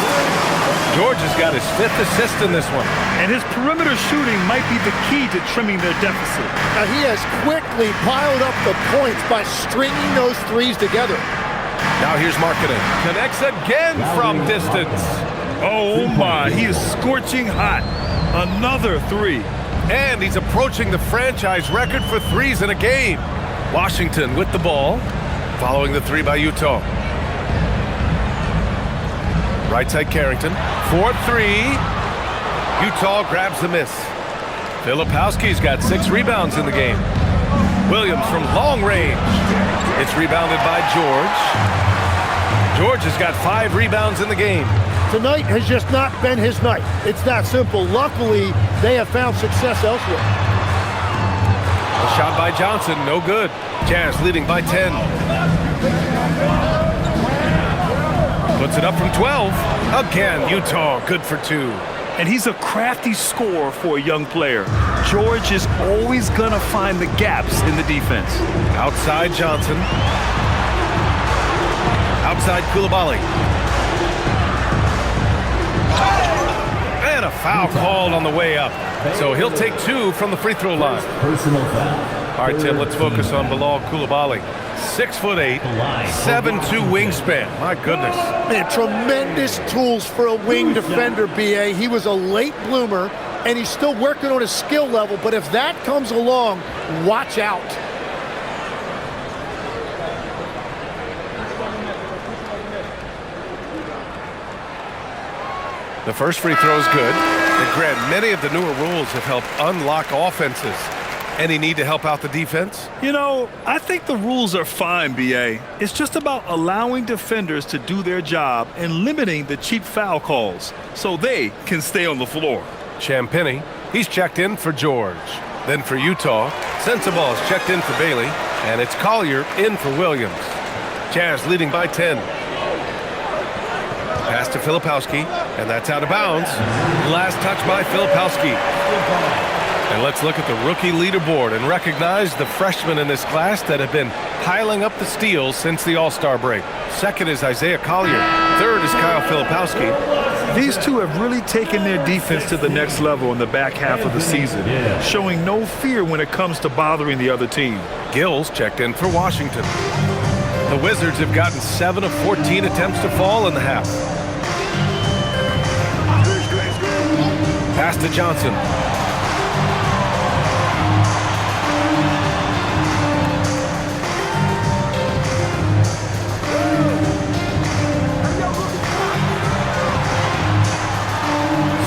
George has got his 5th assist in this one. And his perimeter shooting might be the key to trimming their deficit. Now he has quickly piled up the points by stringing those threes together. Now here's Markkanen. Connects again from distance. Oh my, he is scorching hot. Another three. And he's approaching the franchise record for threes in a game. Washington with the ball, following the three by Utah. Right side Carrington, 4-3. Utah grabs the miss. Filipowski's got 6 rebounds in the game. Williams from long range. It's rebounded by George. George has got 5 rebounds in the game. Tonight has just not been his night. It's that simple. Luckily, they have found success elsewhere. A shot by Johnson, no good. Jazz leading by 10. Puts it up from 12. Again, Utah good for 2. And he's a crafty scorer for a young player. George is always going to find the gaps in the defense. Outside Johnson. Outside Coulibaly. And a foul called on the way up. So he'll take 2 from the free throw line. Personal foul. All right, Tim, let's focus on Bilal Coulibaly. 6'8", 7'2" wingspan. My goodness. Man, tremendous tools for a wing defender, B.A. He was a late bloomer, and he's still working on his skill level, but if that comes along, watch out. The first free throw is good. And Grant, many of the newer rules have helped unlock offenses. Any need to help out the defense? You know, I think the rules are fine, B.A. It's just about allowing defenders to do their job and limiting the cheap foul calls so they can stay on the floor. Champagny, he's checked in for George. Then for Utah, Sensabaugh is checked in for Bailey, and it's Collier in for Williams. Jazz leading by 10. Pass to Filipowski, and that's out of bounds. Last touch by Filipowski. And let's look at the rookie leaderboard and recognize the freshmen in this class that have been piling up the steals since the All-Star break. Second is Isaiah Collier. Third is Kyle Filipowski. These two have really taken their defense to the next level in the back half of the season, showing no fear when it comes to bothering the other team. Gills checked in for Washington. The Wizards have gotten 7 of 14 attempts to fall in the half. Pass to Johnson.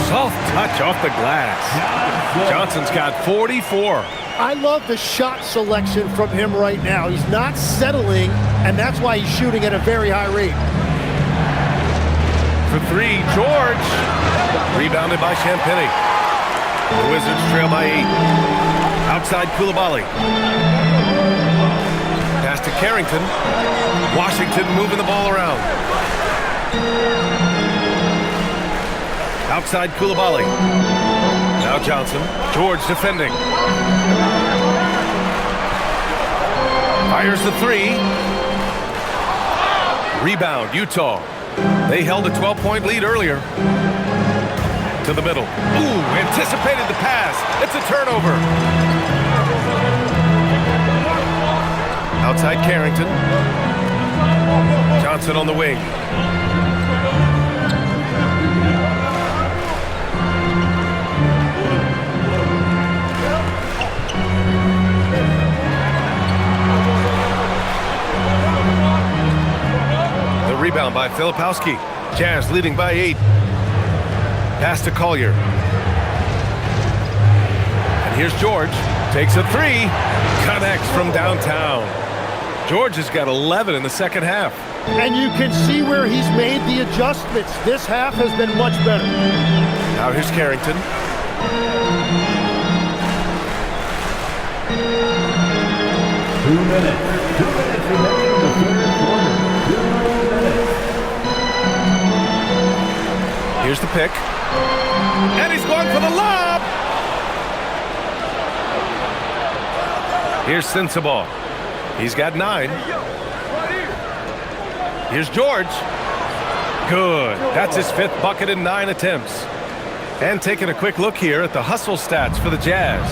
Soft touch off the glass. Johnson's got 44. I love the shot selection from him right now. He's not settling, and that's why he's shooting at a very high rate. For 3, George. Rebounded by Champagny. The Wizards trail by 8. Outside Coulibaly. Pass to Carrington. Washington moving the ball around. Outside Coulibaly. Now Johnson. George defending. Fires the 3. Rebound, Utah. They held a 12-point lead earlier. To the middle. Ooh, anticipated the pass. It's a turnover. Outside Carrington. Johnson on the wing. Rebound by Filipowski. Jazz leading by 8. Pass to Collier. And here's George. Takes a 3. Connects from downtown. George has got 11 in the second half. And you can see where he's made the adjustments. This half has been much better. Now here's Carrington. 2 minutes. 2 minutes remaining in the third quarter. 2 minutes. Here's the pick. And he's going for the lob. Here's Sensabaugh. He's got 9. Here's George. Good. That's his 5th bucket in 9 attempts. And taking a quick look here at the hustle stats for the Jazz.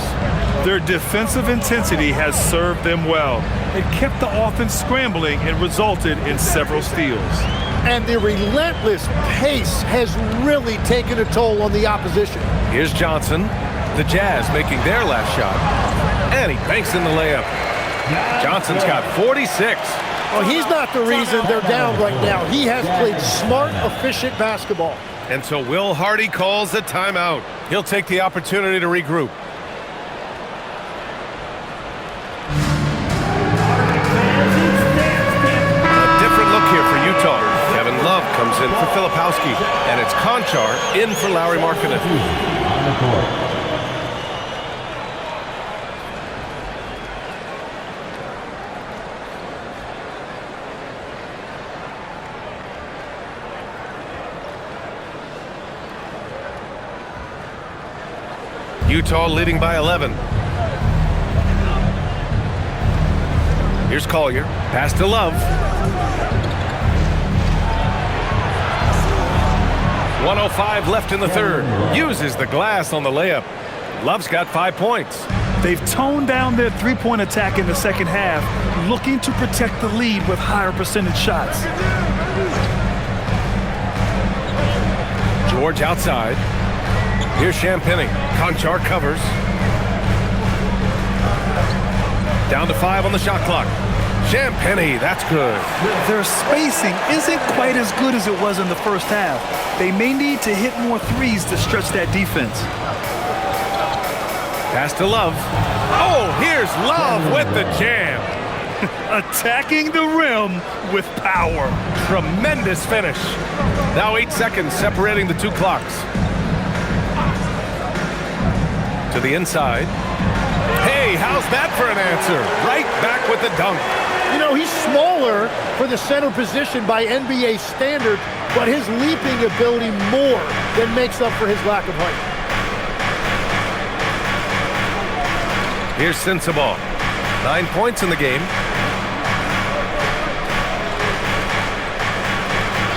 Their defensive intensity has served them well. It kept the offense scrambling and resulted in several steals. And the relentless pace has really taken a toll on the opposition. Here's Johnson. The Jazz making their last shot. And he banks in the layup. Johnson's got 46. Well, he's not the reason they're down right now. He has played smart, efficient basketball. And so Will Hardy calls the timeout. He'll take the opportunity to regroup. A different look here for Utah. Kevin Love comes in for Filipowski. And it's Conchar in for Lauri Markkanen. On the court. Utah leading by 11. Here's Collier. Pass to Love. 1:05 left in the third. Uses the glass on the layup. Love's got 5 points. They've toned down their three-point attack in the second half, looking to protect the lead with higher percentage shots. George outside. Here's Champagnie. Conchar covers. Down to 5 on the shot clock. Champagnie, that's good. Their spacing isn't quite as good as it was in the first half. They may need to hit more threes to stretch that defense. Pass to Love. Oh, here's Love with the jam. Attacking the rim with power. Tremendous finish. Now 8 seconds separating the 2 clocks. To the inside. Hey, how's that for an answer? Right back with the dunk. You know, he's smaller for the center position by NBA standards, but his leaping ability more than makes up for his lack of height. Here's Sensabaugh. 9 points in the game.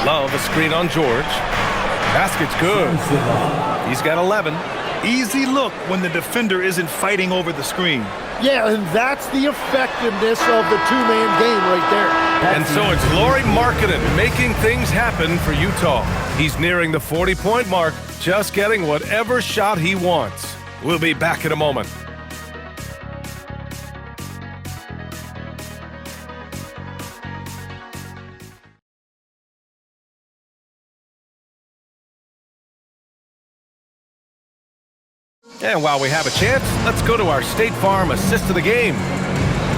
Love a screen on George. Basket's good. He's got 11. Easy look when the defender isn't fighting over the screen. Yeah, and that's the effectiveness of the two-man game right there. And so it's Lauri Markkanen making things happen for Utah. He's nearing the 40-point mark, just getting whatever shot he wants. We'll be back in a moment. And while we have a chance, let's go to our State Farm assist of the game.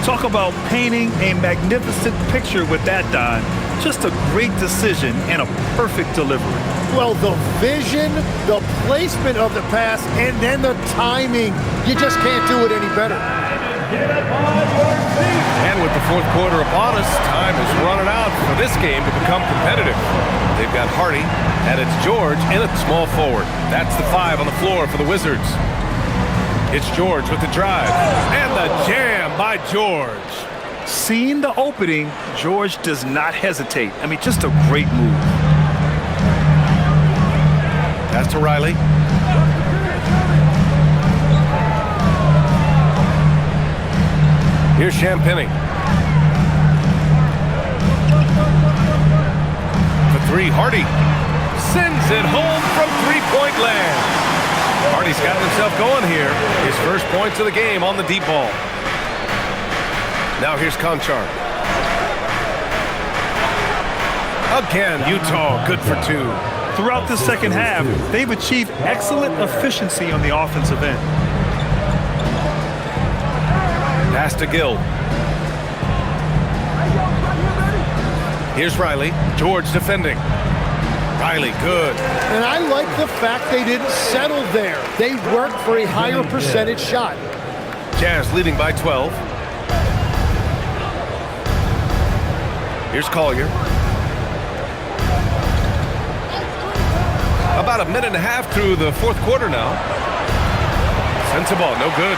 Talk about painting a magnificent picture with that, Don. Just a great decision and a perfect delivery. Well, the vision, the placement of the pass, and then the timing. You just can't do it any better. Get up on your feet. And with the fourth quarter upon us, time is running out for this game to become competitive. They've got Hardy, and it's George in at small forward. That's the 5 on the floor for the Wizards. It's George with the drive, and the jam by George. Seeing the opening, George does not hesitate. I mean, just a great move. Pass to Riley. Here's Champagnie. For 3, Hardy sends it home from three-point land. Hardy's got himself going here. His first points of the game on the deep ball. Now here's Conchar. Again, Utah good for 2. Throughout the second half, they've achieved excellent efficiency on the offensive end. Pass to Gill. Here's Riley. George defending. Riley, good. And I like the fact they didn't settle there. They worked for a higher percentage shot. Jazz leading by 12. Here's Collier. About a minute and a half through the fourth quarter now. Sends the ball, no good.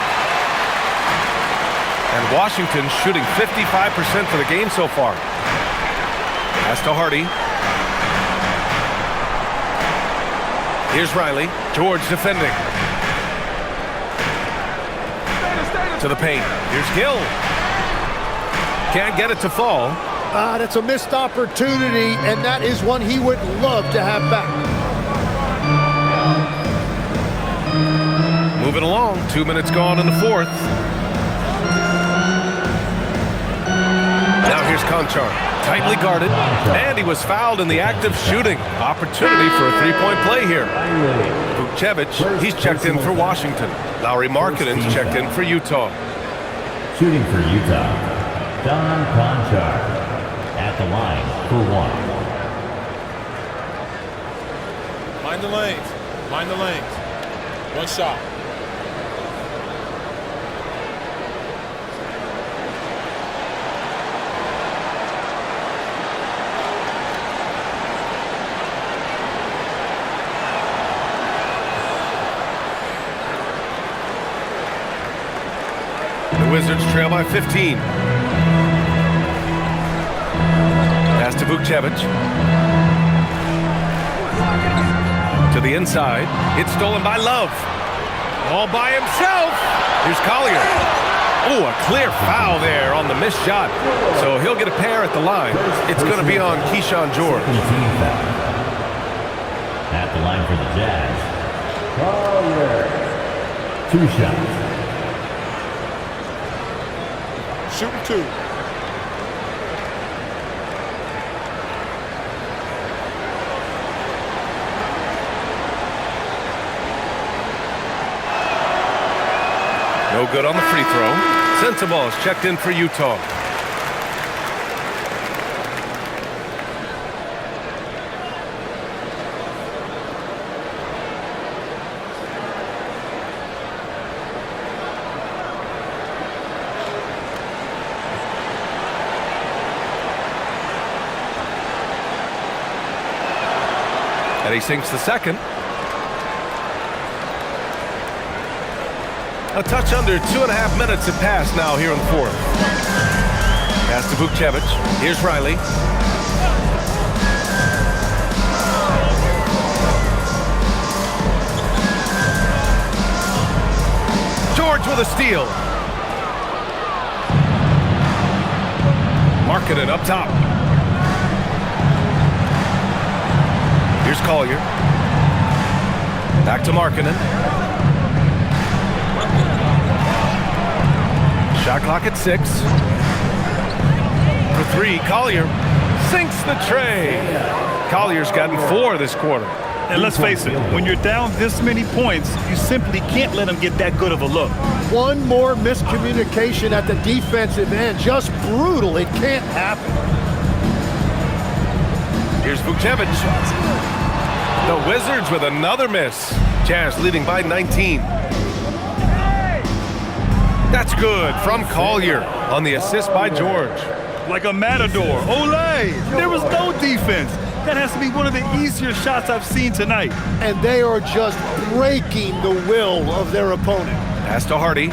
And Washington shooting 55% for the game so far. Pass to Hardy. Here's Riley. George defending. To the paint. Here's Gill. Can't get it to fall. That's a missed opportunity, and that is one he would love to have back. Moving along. 2 minutes gone in the fourth. Now here's Conchar. Tightly guarded, and he was fouled in the act of shooting. Opportunity for a three-point play here. Vukcevic, he's checked in for Washington. Lauri Markkanen's checked in for Utah. Shooting for Utah, Don Conchar at the line for one. Mind the lanes. Mind the lanes. One shot. The Wizards trail by 15. Pass to Vukcevic. To the inside. It's stolen by Love. All by himself. Here's Collier. Oh, a clear foul there on the missed shot. So he'll get a pair at the line. It's going to be on Keyshawn George. At the line for the Jazz, Collier. 2 shots. Shooting 2. No good on the free throw. Sensible is checked in for Utah. And he sinks the second. A touch under 2.5 minutes have passed now here in the fourth. Pass to Vukcevic. Here's Riley. George with a steal. Markkanen up top. Here's Collier. Back to Markkanen. Shot clock at 6. For 3, Collier sinks the tray. Collier's gotten 4 this quarter. And let's face it, when you're down this many points, you simply can't let them get that good of a look. One more miscommunication at the defensive end. Just brutal. It can't happen. Here's Vukcevic. The Wizards with another miss. Jazz leading by 19. That's good from Collier on the assist by George. Like a matador. Olay! There was no defense. That has to be one of the easier shots I've seen tonight. And they are just breaking the will of their opponent. Pass to Hardy.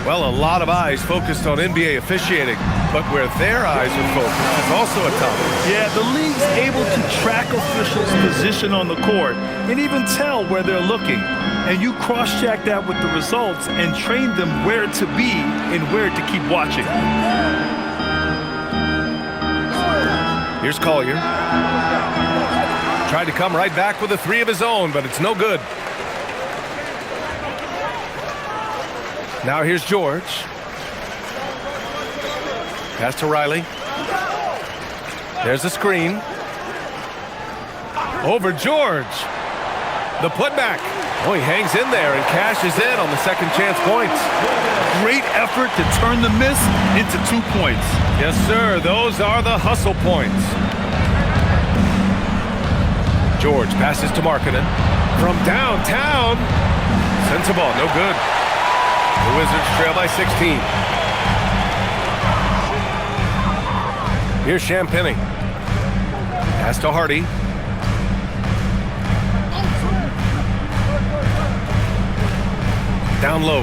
Well, a lot of eyes focused on NBA officiating, but where their eyes are focused is also a topic. Yeah, the league's able to track officials' position on the court and even tell where they're looking. And you cross-check that with the results and train them where to be and where to keep watching. Here's Collier. Tried to come right back with a 3 of his own, but it's no good. Now here's George. Pass to Riley. There's the screen. Over George. The putback. Oh, he hangs in there and cashes in on the second chance points. Great effort to turn the miss into 2 points. Yes, sir. Those are the hustle points. George passes to Markkanen. From downtown. Sends the ball. No good. The Wizards trail by 16. Here's Champagny. Pass to Hardy. Down low.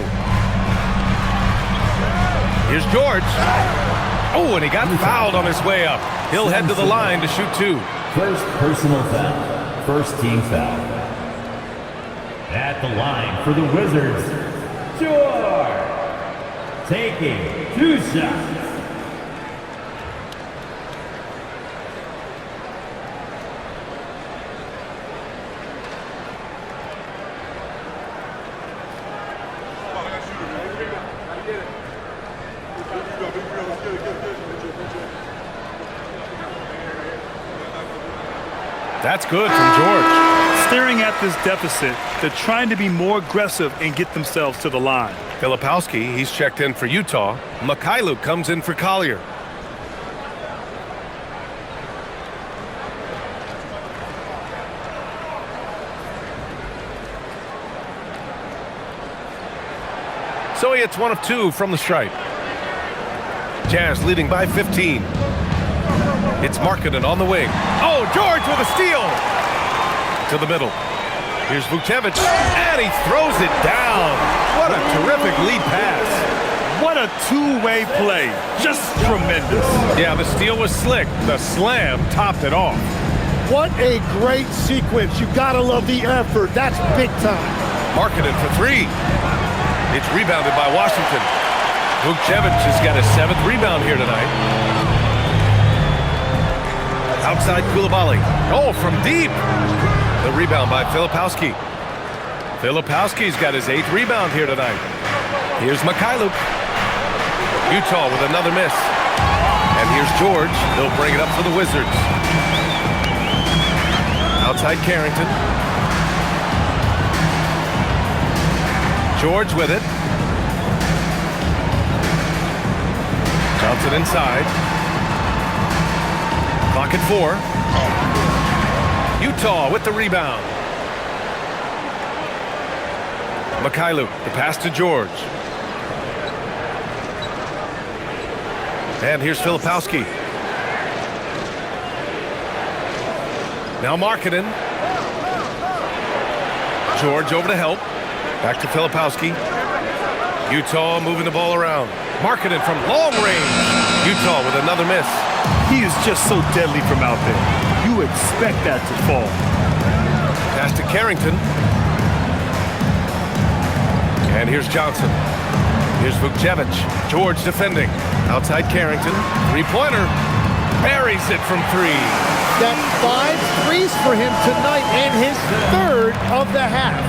Here's George. Oh, and he got fouled on his way up. He'll head to the line to shoot 2. First personal foul. First team foul. At the line for the Wizards, George. Taking 2 shots. That's good from George. Staring at this deficit, they're trying to be more aggressive and get themselves to the line. Filipowski, he's checked in for Utah. Mikhailuk comes in for Collier. So he hits 1 of 2 from the stripe. Jazz leading by 15. It's Markkanen on the wing. Oh, George with a steal! To the middle. Here's Vucevic, and he throws it down. What a terrific lead pass. What a two-way play. Just tremendous. Yeah, the steal was slick. The slam topped it off. What a great sequence. You gotta love the effort. That's big time. Markkanen for 3. It's rebounded by Washington. Vucevic has got his 7th rebound here tonight. Outside Koulibaly. Oh, from deep. The rebound by Filipowski. Filipowski's got his 8th rebound here tonight. Here's Mikhailuk. Utah with another miss. And here's George. He'll bring it up for the Wizards. Outside Carrington. George with it. Johnson inside. Clock at 4. Utah with the rebound. Mikhailuk, the pass to George. And here's Filipowski. Now Markkanen. George over to help. Back to Filipowski. Utah moving the ball around. Markkanen from long range. Utah with another miss. He is just so deadly from out there. You expect that to fall. Pass to Carrington. And here's Johnson. Here's Vucevic. George defending. Outside Carrington. 3-pointer. Buries it from 3. That 5 threes for him tonight and his 3rd of the half.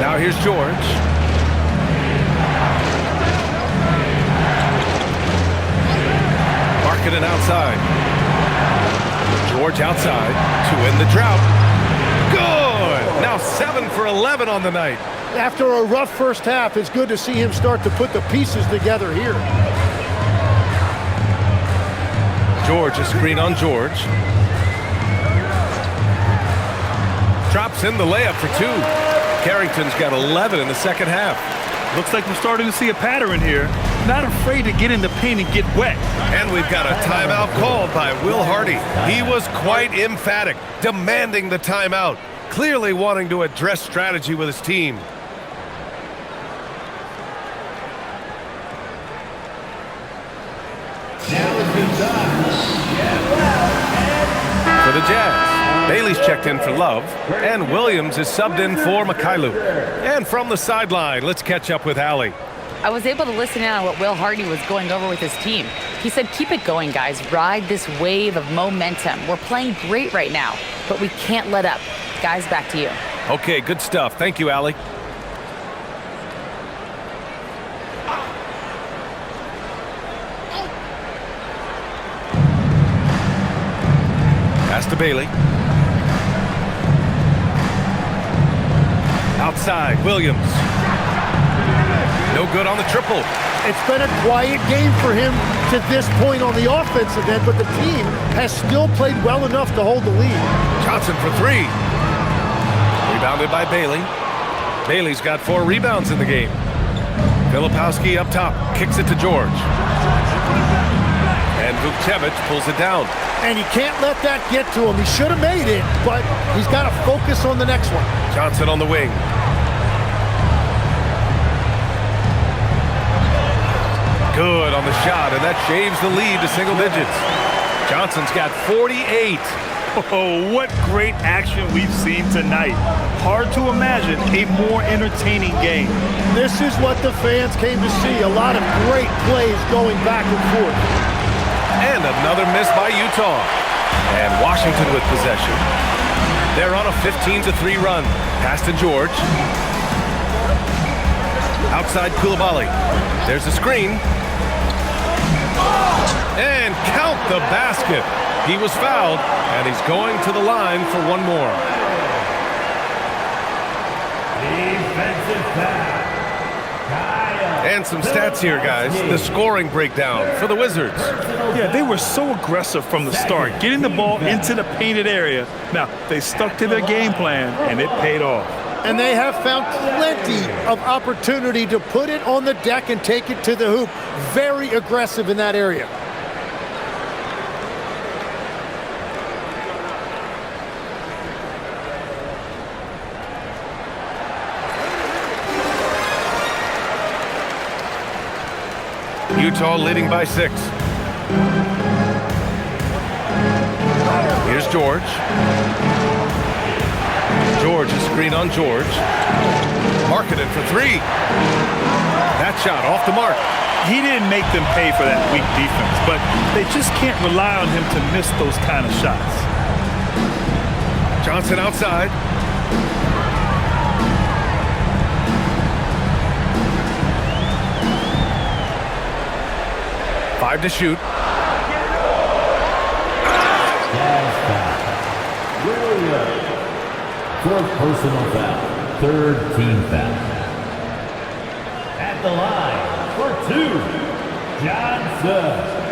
Now here's George. Markkanen outside. George outside to win the drought. Good! Now 7 for 11 on the night. After a rough first half, it's good to see him start to put the pieces together here. George, a screen on George. Drops in the layup for 2. Carrington's got 11 in the second half. Looks like we're starting to see a pattern here. Not afraid to get in the paint and get wet. And we've got a timeout called by Will Hardy. He was quite emphatic, demanding the timeout, clearly wanting to address strategy with his team. For the Jazz, Bailey's checked in for Love, and Williams is subbed in for Mikhailuk. And from the sideline, let's catch up with Allie. I was able to listen in on what Will Hardy was going over with his team. He said, keep it going, guys. Ride this wave of momentum. We're playing great right now, but we can't let up. Guys, back to you. Okay, good stuff. Thank you, Allie. Pass to Bailey. Outside, Williams. No good on the triple. It's been a quiet game for him to this point on the offensive end, but the team has still played well enough to hold the lead. Johnson for 3. Rebounded by Bailey. Bailey's got 4 rebounds in the game. Filipowski up top, kicks it to George. And Vukcevic pulls it down. And you can't let that get to him. He should have made it, but he's got to focus on the next one. Johnson on the wing. Good on the shot, and that shaves the lead to single digits. Johnson's got 48. Oh, what great action we've seen tonight. Hard to imagine a more entertaining game. This is what the fans came to see. A lot of great plays going back and forth. And another miss by Utah. And Washington with possession. They're on a 15-3 run. Pass to George. Outside Koulibaly. There's a screen. And count the basket. He was fouled, and he's going to the line for one more. Defensive foul. And some stats here, guys. The scoring breakdown for the Wizards. Yeah, they were so aggressive from the start, getting the ball into the painted area. Now, they stuck to their game plan, and it paid off. And they have found plenty of opportunity to put it on the deck and take it to the hoop. Very aggressive in that area. Utah leading by 6. Here's George. George, a screen on George. Marketed for 3. That shot off the mark. He didn't make them pay for that weak defense, but they just can't rely on him to miss those kind of shots. Johnson outside. Five to shoot. Williams. Fourth personal foul. Third team foul. At the line for 2, Johnson.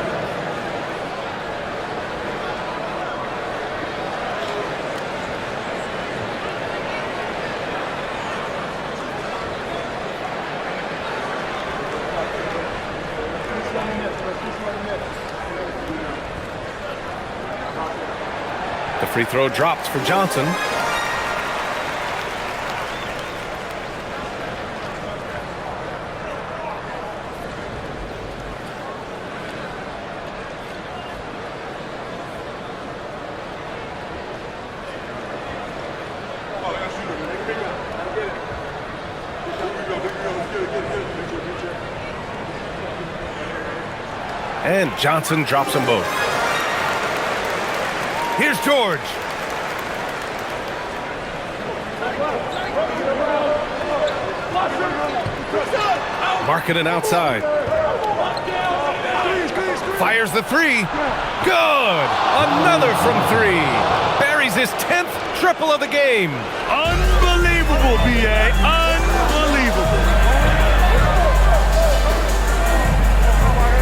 The free throw drops for Johnson. And Johnson drops them both. Here's George. Marketing outside. Fires the 3. Good. Another from 3. Buries his 10th triple of the game. Unbelievable, B.A. Unbelievable.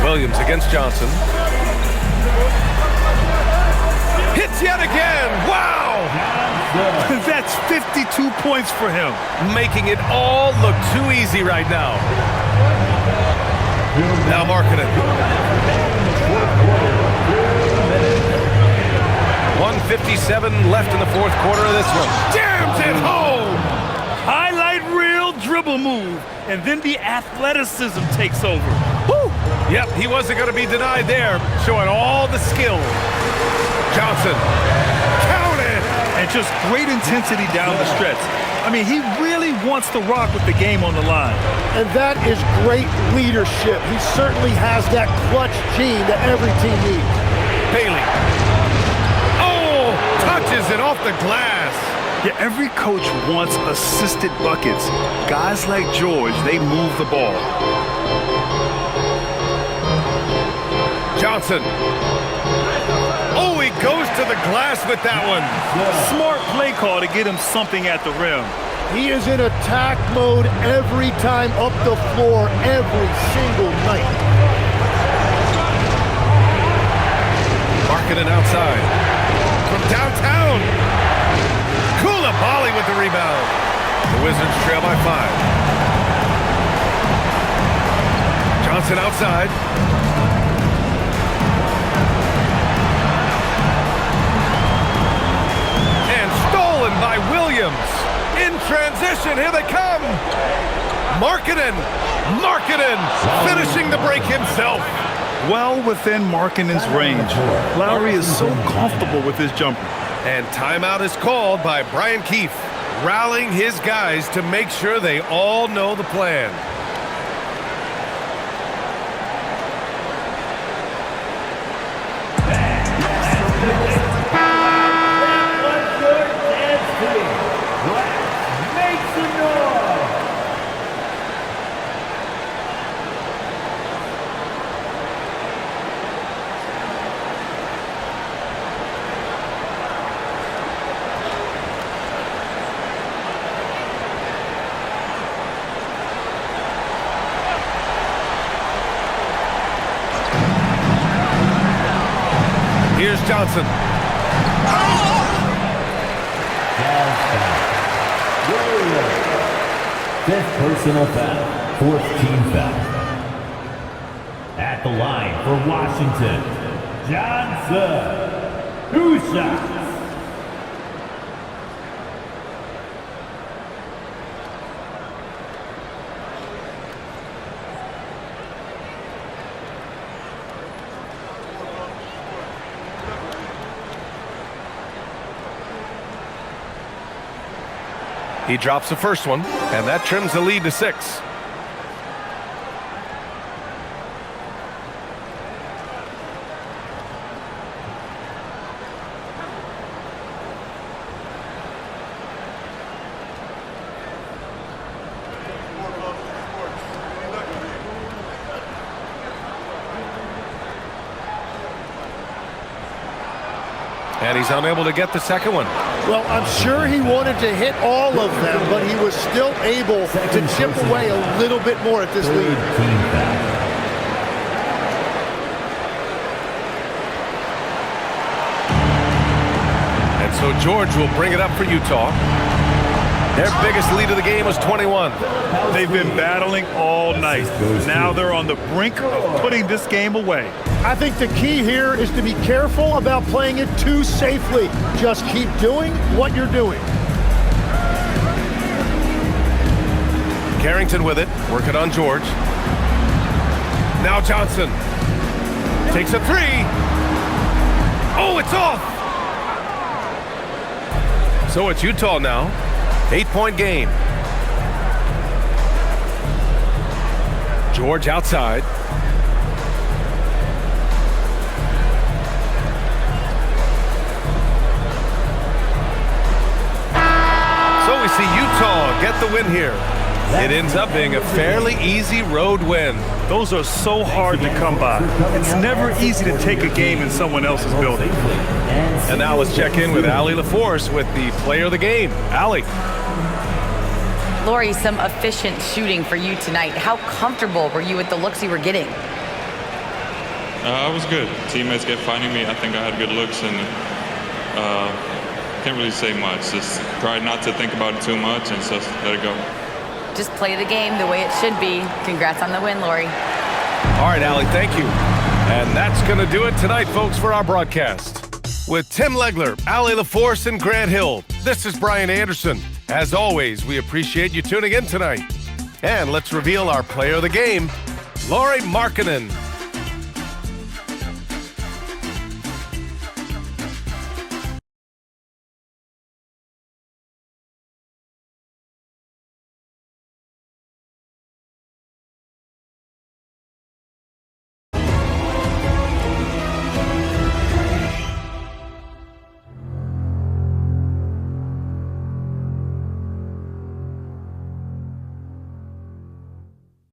Williams against Johnson. Hits yet again. Wow. That's 52 points for him. Making it all look too easy right now. Now Marketing. 1:57 left in the fourth quarter of this one. Jams it home. Highlight reel dribble move, and then the athleticism takes over. Woo. Yep, he wasn't going to be denied there, showing all the skill. Johnson. Count it. And just great intensity down the stretch. I mean, he really wants to rock with the game on the line. And that is great leadership. He certainly has that clutch gene that every team needs. Bailey. Oh, touches it off the glass. Yeah, every coach wants assisted buckets. Guys like George, they move the ball. Johnson. Oh, he goes to the glass with that one. Smart play call to get him something at the rim. He is in attack mode every time up the floor, every single night. Marketing outside. From downtown. Koulibaly with the rebound. The Wizards trail by 5. Johnson outside. And stolen by Williams. In transition, here they come. Markkanen, finishing the break himself. Well within Markkanen's range. Lowry is so comfortable with his jumper. And timeout is called by Brian Keefe, rallying his guys to make sure they all know the plan. Here's Johnson. Fifth personal foul, fourth team foul. At the line for Washington, Johnson. 2 shots. He drops the first one, and that trims the lead to 6. And he's unable to get the second one. Well, I'm sure he wanted to hit all of them, but he was still able to chip away a little bit more at this lead. And so George will bring it up for Utah. Their biggest lead of the game was 21. They've been battling all night. Now they're on the brink of putting this game away. I think the key here is to be careful about playing it too safely. Just keep doing what you're doing. Carrington with it, working on George. Now Johnson takes a 3. Oh, it's off! So it's Utah now. 8-point game. George outside. So we see Utah get the win here. It ends up being a fairly easy road win. Those are so hard to come by. It's never easy to take a game in someone else's building. And now let's check in with Allie LaForce with the player of the game. Allie. Lori, some efficient shooting for you tonight. How comfortable were you with the looks you were getting? I was good. Teammates kept finding me. I think I had good looks, and can't really say much. Just try not to think about it too much and just let it go. Just play the game the way it should be. Congrats on the win, Lori. All right, Allie, thank you. And that's going to do it tonight, folks, for our broadcast. With Tim Legler, Allie LaForce, and Grant Hill, this is Brian Anderson. As always, we appreciate you tuning in tonight. And let's reveal our player of the game, Lauri Markkanen.